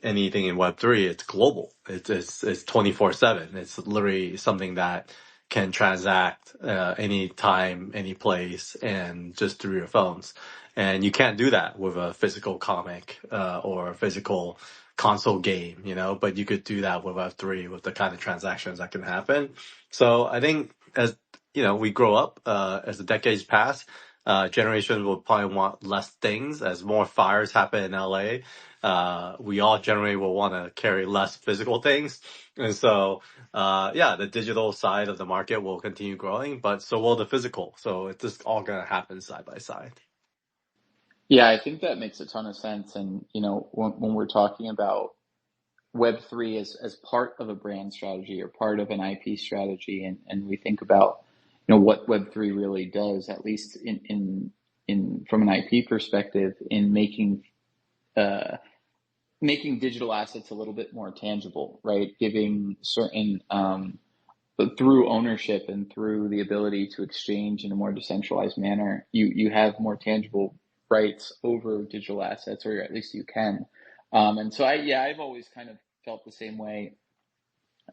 anything in Web3, it's global. It's 24/7. It's literally something that can transact any time, any place, and just through your phones. And you can't do that with a physical comic or a physical console game, but you could do that with Web3 with the kind of transactions that can happen. So I think as we grow up, as the decades pass, generation will probably want less things as more fires happen in LA. We all generally will want to carry less physical things. And so, yeah, the digital side of the market will continue growing, but so will the physical. So it's just all going to happen side by side. Yeah, I think that makes a ton of sense. And, when we're talking about Web3 as part of a brand strategy or part of an IP strategy, and we think about, what Web3 really does, at least in from an IP perspective, in making digital assets a little bit more tangible, right? Giving certain but through ownership and through the ability to exchange in a more decentralized manner, you have more tangible rights over digital assets, or at least you can. And so I've always kind of felt the same way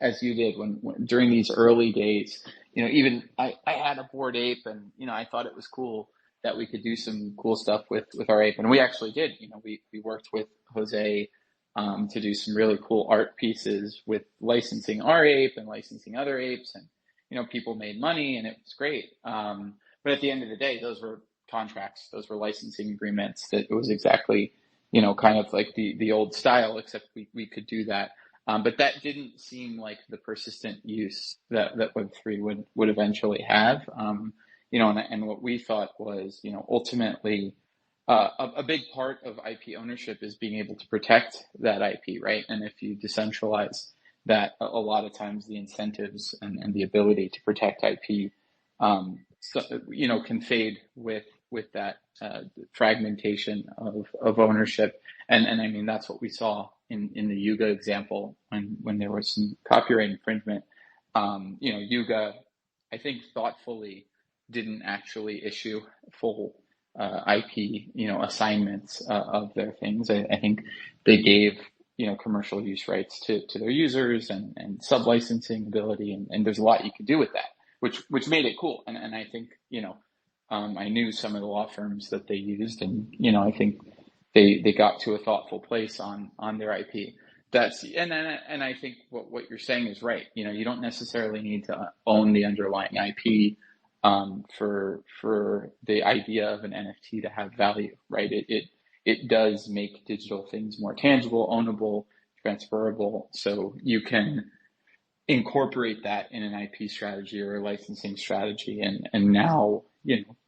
as you did when during these early days. Even I had a Bored Ape, and I thought it was cool that we could do some cool stuff with our ape, and we actually did. We worked with Jose to do some really cool art pieces with licensing our ape and licensing other apes, and people made money, and it was great. But at the end of the day, those were contracts, those were licensing agreements. That it was exactly kind of like the old style, except we could do that. But that didn't seem like the persistent use that Web3 would eventually have. And what we thought was, ultimately, a big part of IP ownership is being able to protect that IP, right? And if you decentralize that, a lot of times the incentives and the ability to protect IP, can fade with that fragmentation of ownership. And I mean, that's what we saw in the Yuga example when there was some copyright infringement. Yuga, I think, thoughtfully didn't actually issue full IP, assignments of their things. I think they gave, commercial use rights to their users and sub-licensing ability. And there's a lot you could do with that, which made it cool. And I think, I knew some of the law firms that they used, and, I think they got to a thoughtful place on their IP. And I think what you're saying is right. You don't necessarily need to own the underlying IP for the idea of an NFT to have value, right? It does make digital things more tangible, ownable, transferable, so you can incorporate that in an IP strategy or a licensing strategy, and now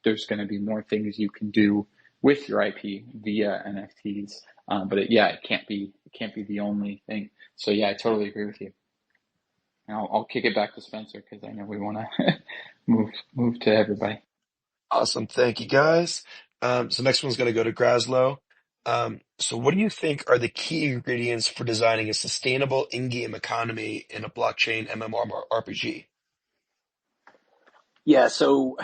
there's going to be more things you can do with your IP via NFTs. But it can't be the only thing. So I totally agree with you. And I'll kick it back to Spencer because I know we want to move to everybody. Awesome. Thank you, guys. So next one's going to go to Graslow. So what do you think are the key ingredients for designing a sustainable in-game economy in a blockchain MMORPG? Yeah, so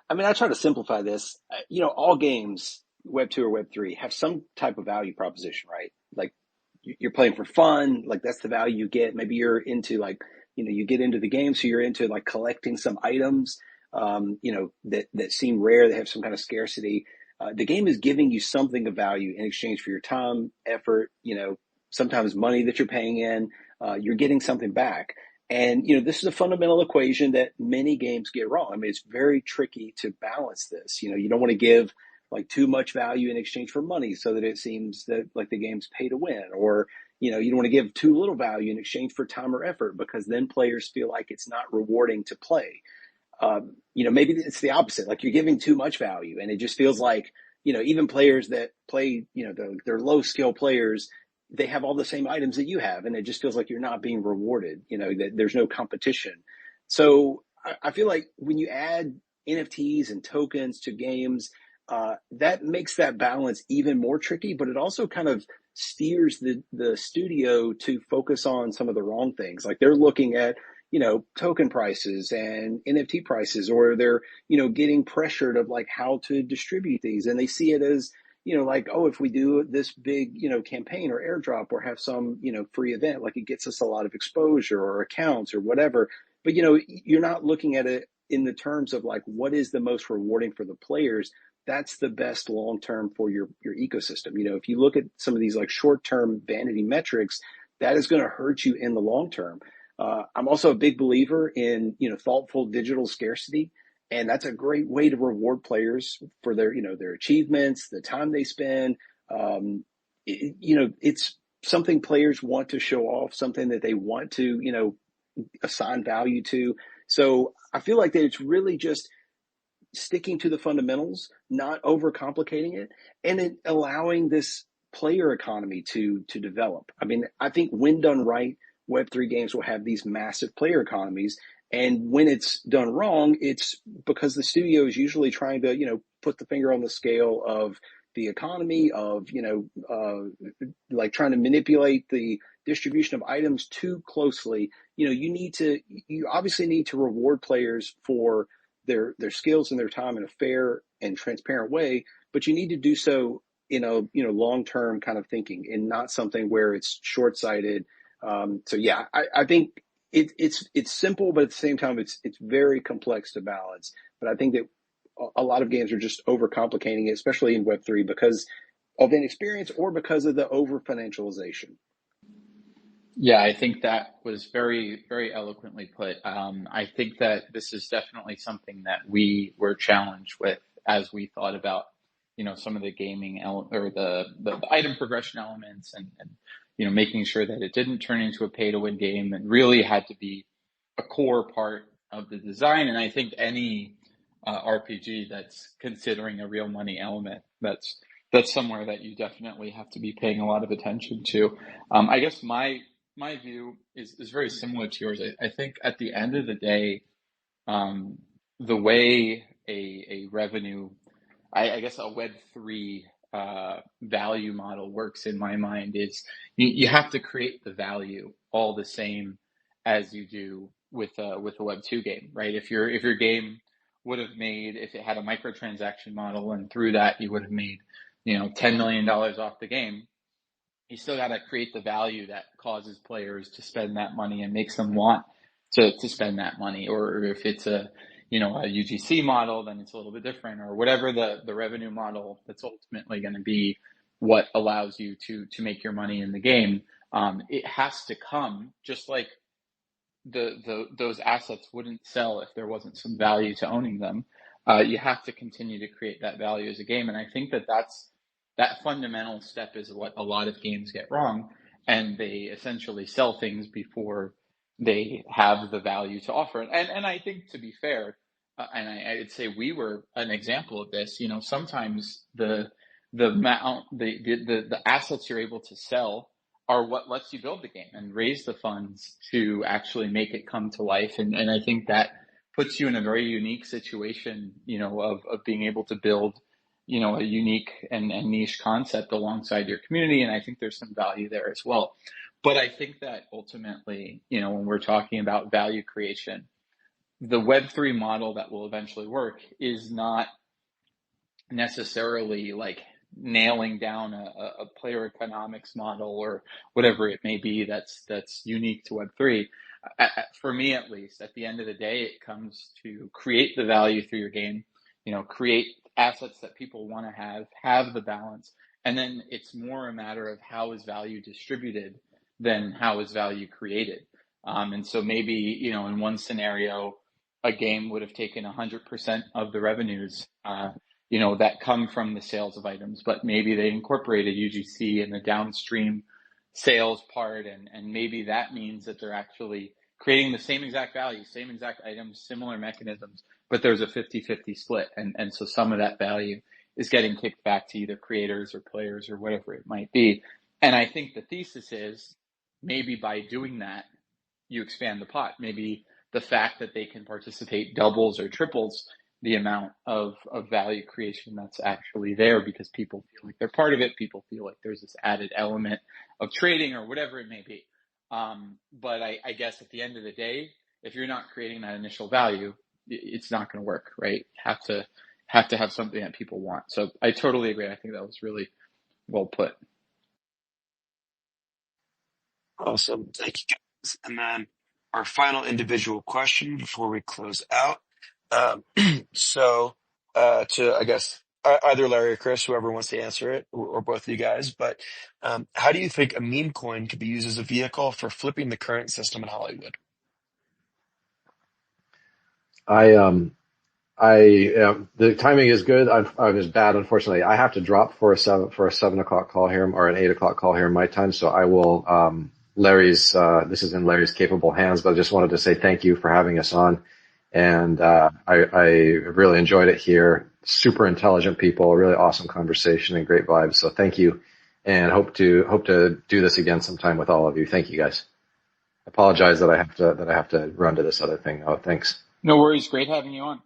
I mean, I try to simplify this. All games, Web 2 or Web 3, have some type of value proposition, right? Like you're playing for fun, like that's the value you get. Maybe you're into you get into the game, so you're into like collecting some items, that seem rare, that have some kind of scarcity. The game is giving you something of value in exchange for your time, effort, sometimes money that you're paying in. You're getting something back. And, this is a fundamental equation that many games get wrong. I mean, it's very tricky to balance this. You don't want to give like too much value in exchange for money so that it seems that like the game's pay to win, or, you don't want to give too little value in exchange for time or effort, because then players feel like it's not rewarding to play. Maybe it's the opposite. Like you're giving too much value and it just feels like, even players that play, they're low skill players, they have all the same items that you have, and it just feels like you're not being rewarded, that there's no competition. So I feel like when you add NFTs and tokens to games, that makes that balance even more tricky, but it also kind of steers the studio to focus on some of the wrong things. Like they're looking at, token prices and NFT prices, or they're, getting pressured of like how to distribute these. And they see it as, like, oh, if we do this big, campaign or airdrop or have some, free event, like it gets us a lot of exposure or accounts or whatever. But, you're not looking at it in the terms of like, what is the most rewarding for the players? That's the best long-term for your ecosystem. If you look at some of these like short-term vanity metrics, that is going to hurt you in the long term. I'm also a big believer in, thoughtful digital scarcity. and that's a great way to reward players for their, their achievements, the time they spend. It's something players want to show off, something that they want to, assign value to. So I feel like that it's really just sticking to the fundamentals, not overcomplicating it, and then allowing this player economy to develop. I mean, I think when done right, Web3 games will have these massive player economies. And when it's done wrong, it's because the studio is usually trying to, put the finger on the scale of the economy, of, like trying to manipulate the distribution of items too closely. You obviously need to reward players for their skills and their time in a fair and transparent way, but you need to do so in a long term kind of thinking, and not something where it's short sighted. So yeah, I think it's simple, but at the same time it's very complex to balance. But I think that a lot of games are just overcomplicating it, especially in Web3, because of inexperience or because of the over financialization. Yeah, I think that was very, very eloquently put. I think that this is definitely something that we were challenged with as we thought about, some of the gaming or the item progression elements, and making sure that it didn't turn into a pay to win game, and really had to be a core part of the design. And I think any RPG that's considering a real money element, that's somewhere that you definitely have to be paying a lot of attention to. I guess my view is very similar to yours. I think at the end of the day, the way a revenue, I guess a Web3 value model works in my mind is you have to create the value all the same as you do with a Web2 game, right? If your game would have made, if it had a microtransaction model, and through that you would have made, $10 million off the game, you still got to create the value that causes players to spend that money and makes them want to spend that money. Or if it's a UGC model, then it's a little bit different, or whatever the revenue model that's ultimately going to be what allows you to make your money in the game. It has to come, just like those assets wouldn't sell if there wasn't some value to owning them. You have to continue to create that value as a game, and I think that fundamental step is what a lot of games get wrong, and they essentially sell things before they have the value to offer. And I think, to be fair, and I'd say we were an example of this. Sometimes the assets you're able to sell are what lets you build the game and raise the funds to actually make it come to life. And I think that puts you in a very unique situation, of being able to build, a unique and niche concept alongside your community. And I think there's some value there as well. But I think that ultimately, when we're talking about value creation, the Web3 model that will eventually work is not necessarily like nailing down a player economics model or whatever it may be that's unique to Web3. For me, at least, at the end of the day, it comes to create the value through your game, create assets that people want to have the balance, and then it's more a matter of how is value distributed than how is value created. And so maybe, in one scenario, a game would have taken 100% of the revenues, that come from the sales of items, but maybe they incorporated UGC in the downstream sales part, and maybe that means that they're actually creating the same exact value, same exact items, similar mechanisms, but there's a 50-50 split, and so some of that value is getting kicked back to either creators or players or whatever it might be. And I think the thesis is, maybe by doing that, you expand the pot. Maybe the fact that they can participate doubles or triples the amount of value creation that's actually there, because people feel like they're part of it. People feel like there's this added element of trading or whatever it may be. But I guess at the end of the day, if you're not creating that initial value, it's not going to work, right? Have to have something that people want. So I totally agree. I think that was really well put. Awesome. Thank you, guys. And then our final individual question before we close out. Um, so, to, I guess, either Larry or Chris, whoever wants to answer it, or both of you guys, but how do you think a meme coin could be used as a vehicle for flipping the current system in Hollywood? I The timing is good. I was bad, unfortunately. I have to drop for a 7 o'clock call here, or an 8 o'clock call here in my time. So I will, this is in Larry's capable hands, but I just wanted to say thank you for having us on. And, I really enjoyed it here. Super intelligent people, really awesome conversation and great vibes. So thank you, and hope to do this again sometime with all of you. Thank you guys. I apologize that I have to run to this other thing. Oh, thanks. No worries. Great having you on.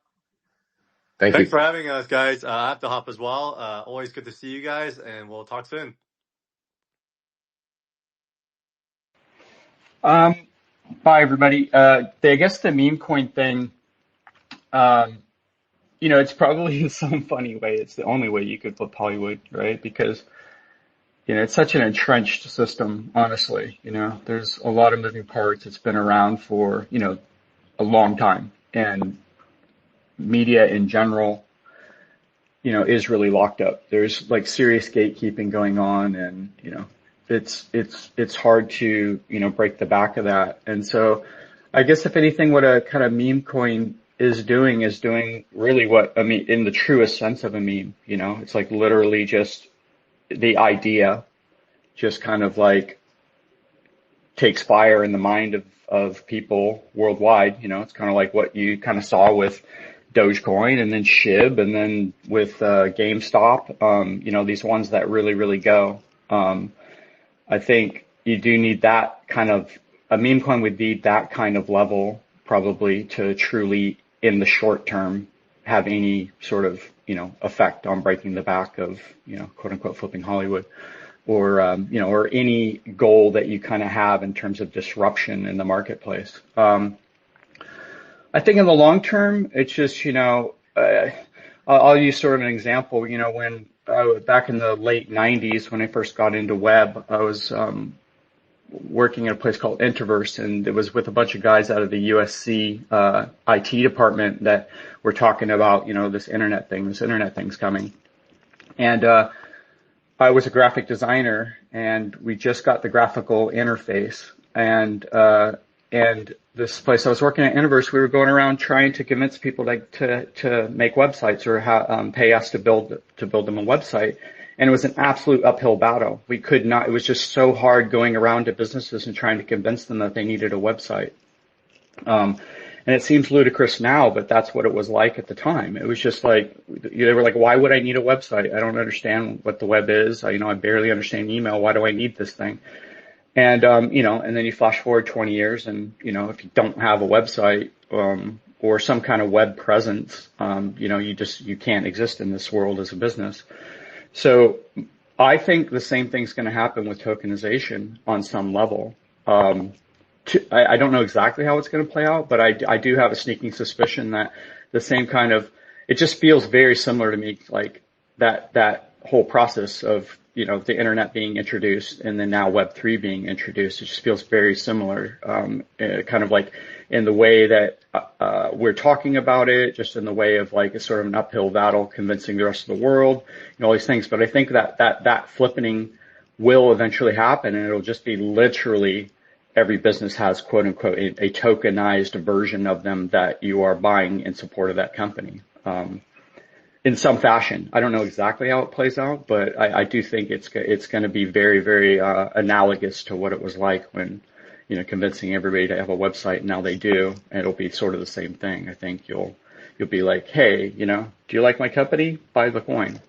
Thank Thanks you. for having us, guys. I have to hop as well. Always good to see you guys, and we'll talk soon. Bye, everybody. I guess the meme coin thing, it's probably in some funny way, it's the only way you could flip Hollywood, right? Because, it's such an entrenched system, honestly. There's a lot of moving parts. It's been around for, a long time. And media in general, is really locked up. There's like serious gatekeeping going on, and, it's hard to, break the back of that. And so I guess if anything, what a kind of meme coin is doing really what, I mean, in the truest sense of a meme, it's like literally just the idea just kind of like takes fire in the mind of people worldwide. It's kind of like what you kind of saw with Dogecoin and then SHIB and then with GameStop, these ones that really, really go. I think you do need that kind of, a meme coin would need that kind of level probably to truly, in the short term, have any sort of, effect on breaking the back of, quote unquote, flipping Hollywood, or, or any goal that you kind of have in terms of disruption in the marketplace. I think in the long term, it's just, I'll use sort of an example, when back in the late 90s, when I first got into web, I was working at a place called Metaverse, and it was with a bunch of guys out of the USC IT department that were talking about, this internet thing's coming. And I was a graphic designer, and we just got the graphical interface, and this place I was working at, Universe, we were going around trying to convince people to make websites or pay us to build them a website. And it was an absolute uphill battle. We could not, it was just so hard going around to businesses and trying to convince them that they needed a website. And it seems ludicrous now, but that's what it was like at the time. It was just like, they were like, why would I need a website? I don't understand what the web is. I barely understand email. Why do I need this thing? And, and then you flash forward 20 years and, if you don't have a website, or some kind of web presence, you can't exist in this world as a business. So I think the same thing's going to happen with tokenization on some level. I don't know exactly how it's going to play out, but I do have a sneaking suspicion that the same kind of, it just feels very similar to me, like that whole process of, the internet being introduced and then now Web3 being introduced. It just feels very similar, kind of like in the way that we're talking about it, just in the way of like it's sort of an uphill battle convincing the rest of the world, all these things. But I think that flippening will eventually happen, and it'll just be literally every business has, quote unquote, a tokenized version of them that you are buying in support of that company. In some fashion. I don't know exactly how it plays out, but I do think it's going to be very, very analogous to what it was like when, convincing everybody to have a website, and now they do, and it'll be sort of the same thing. I think you'll be like, hey, do you like my company? Buy the coin.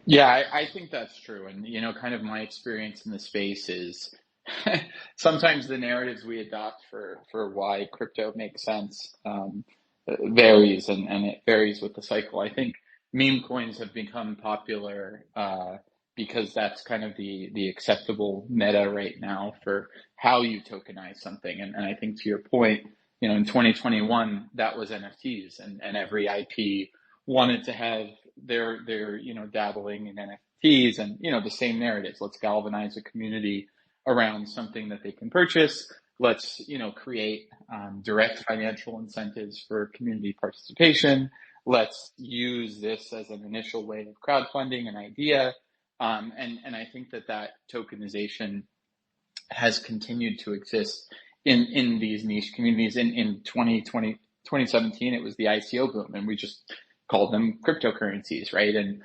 Yeah, I think that's true. And, kind of my experience in the space is sometimes the narratives we adopt for why crypto makes sense varies, and it varies with the cycle. I think meme coins have become popular because that's kind of the acceptable meta right now for how you tokenize something. And I think to your point, in 2021, that was NFTs, and every IP wanted to have their dabbling in NFTs, and the same narratives. Let's galvanize a community around something that they can purchase. Let's create direct financial incentives for community participation. Let's use this as an initial way of crowdfunding an idea, and I think that tokenization has continued to exist in these niche communities. In 2020, 2017, it was the ICO boom, and we just called them cryptocurrencies, right? And,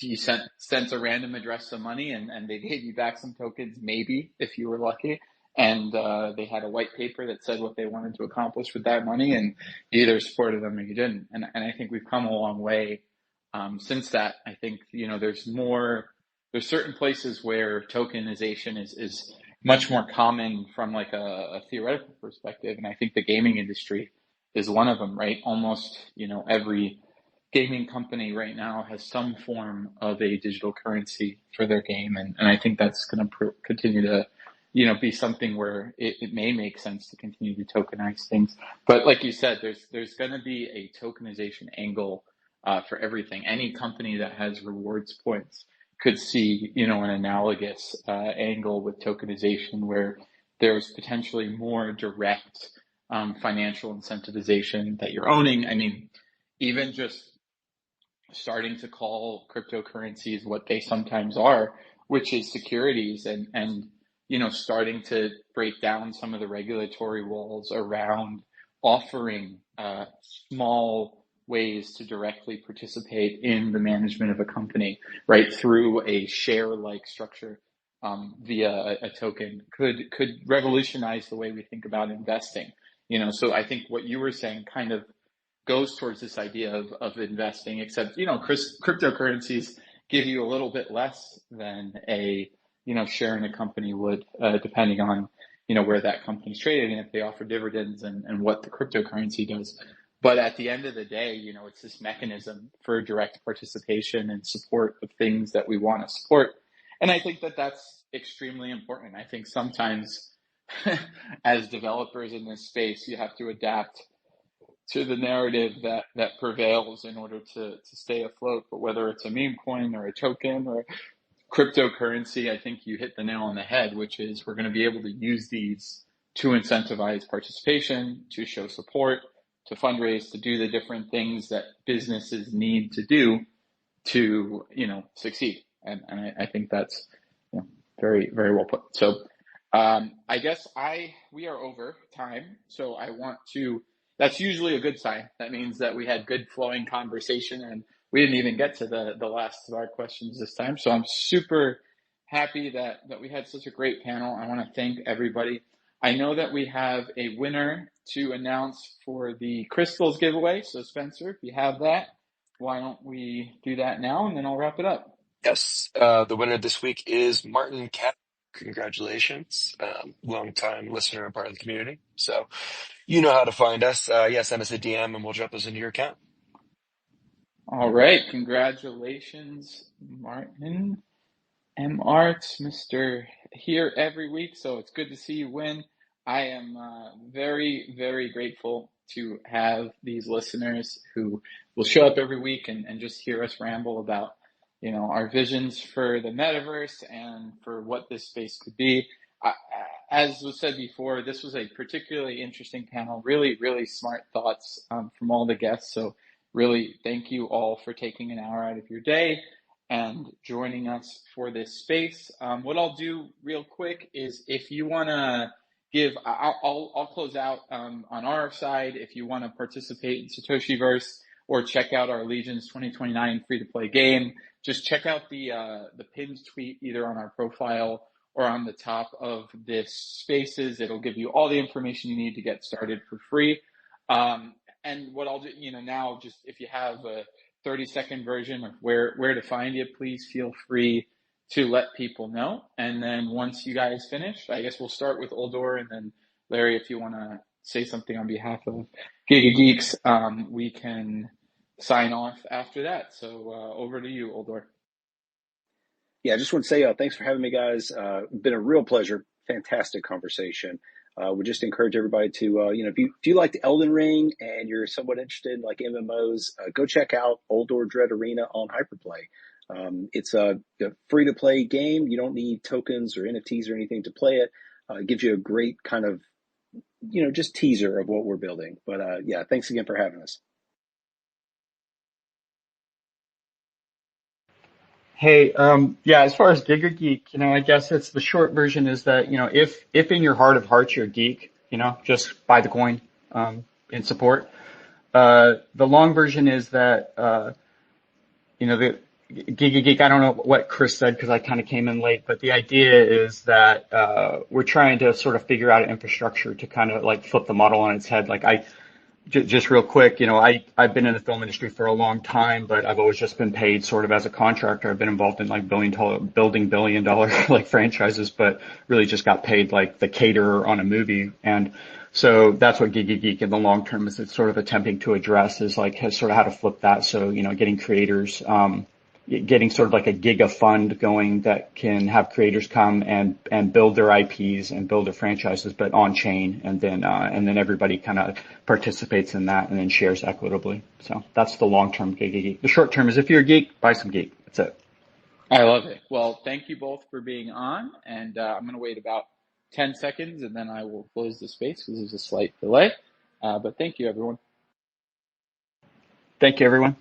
you sent a random address some money, and they gave you back some tokens, maybe, if you were lucky. And they had a white paper that said what they wanted to accomplish with that money, and you either supported them or you didn't. And I think we've come a long way since that. I think, there's certain places where tokenization is much more common from like a theoretical perspective. And I think the gaming industry is one of them, right? Almost, every gaming company right now has some form of a digital currency for their game. And I think that's going to continue to, be something where it may make sense to continue to tokenize things. But like you said, there's going to be a tokenization angle for everything. Any company that has rewards points could see, an analogous angle with tokenization where there's potentially more direct financial incentivization that you're owning. I mean, even just starting to call cryptocurrencies what they sometimes are, which is securities, and starting to break down some of the regulatory walls around offering small ways to directly participate in the management of a company, right, through a share-like structure via a token could revolutionize the way we think about investing. So I think what you were saying kind of goes towards this idea of investing, except, cryptocurrencies give you a little bit less than a, share in a company would, depending on, where that company's traded and if they offer dividends and what the cryptocurrency does. But at the end of the day, it's this mechanism for direct participation and support of things that we want to support. And I think that that's extremely important. I think sometimes as developers in this space, you have to adapt to the narrative that prevails in order to stay afloat. But whether it's a meme coin or a token or cryptocurrency, I think you hit the nail on the head, which is we're going to be able to use these to incentivize participation, to show support, to fundraise, to do the different things that businesses need to do to, succeed. And I think that's very, very well put. So I guess we are over time. So that's usually a good sign. That means that we had good flowing conversation, and we didn't even get to the last of our questions this time. So I'm super happy that we had such a great panel. I want to thank everybody. I know that we have a winner to announce for the crystals giveaway. So Spencer, if you have that, why don't we do that now, and then I'll wrap it up. Yes, the winner this week is Martin Cat. Congratulations. Long-time listener and part of the community. So you know how to find us. Send us a DM and we'll drop those into your account. All right. Congratulations, Martin M. Arts, Mr. Here every week. So it's good to see you win. I am very, very grateful to have these listeners who will show up every week and just hear us ramble about, our visions for the metaverse and for what this space could be. As was said before, this was a particularly interesting panel, really, really smart thoughts from all the guests. So really, thank you all for taking an hour out of your day and joining us for this space. What I'll do real quick is if you want to I'll close out on our side. If you want to participate in Satoshiverse or check out our Legions 2029 free-to-play game, just check out the pinned tweet either on our profile or on the top of this spaces. It'll give you all the information you need to get started for free. And what I'll do, now just if you have a 30-second version of where to find you, please feel free to let people know. And then once you guys finish, I guess we'll start with Uldor, and then Larry, if you want to say something on behalf of Giga Geeks, we can sign off after that. So over to you, Uldor. Yeah, I just want to say thanks for having me, guys. Been a real pleasure. Fantastic conversation. Would just encourage everybody to, if you like the Elden Ring and you're somewhat interested in like MMOs, go check out Uldor Dread Arena on Hyperplay. It's a free-to-play game. You don't need tokens or NFTs or anything to play it. It gives you a great kind of, just teaser of what we're building. But yeah, thanks again for having us. Hey, as far as Giga Geek, I guess it's the short version is that, if in your heart of hearts you're a geek, just buy the coin. in support. The long version is that, the Giga Geek, I don't know what Chris said because I kind of came in late, but the idea is that we're trying to sort of figure out an infrastructure to kind of like flip the model on its head. Like just real quick, I've been in the film industry for a long time, but I've always just been paid sort of as a contractor. I've been involved in like building billion dollar like franchises, but really just got paid like the caterer on a movie. And so that's what Giga Geek in the long term is it's sort of attempting to address is like has sort of how to flip that. So, getting creators, getting sort of like a giga fund going that can have creators come and build their IPs and build their franchises, but on chain, and then everybody kind of participates in that and then shares equitably. So that's the long term Giga Geek. The short term is if you're a geek, buy some geek. That's it. I love it. Well, thank you both for being on, and I'm going to wait about 10 seconds, and then I will close the space because there's a slight delay. But thank you, everyone. Thank you, everyone.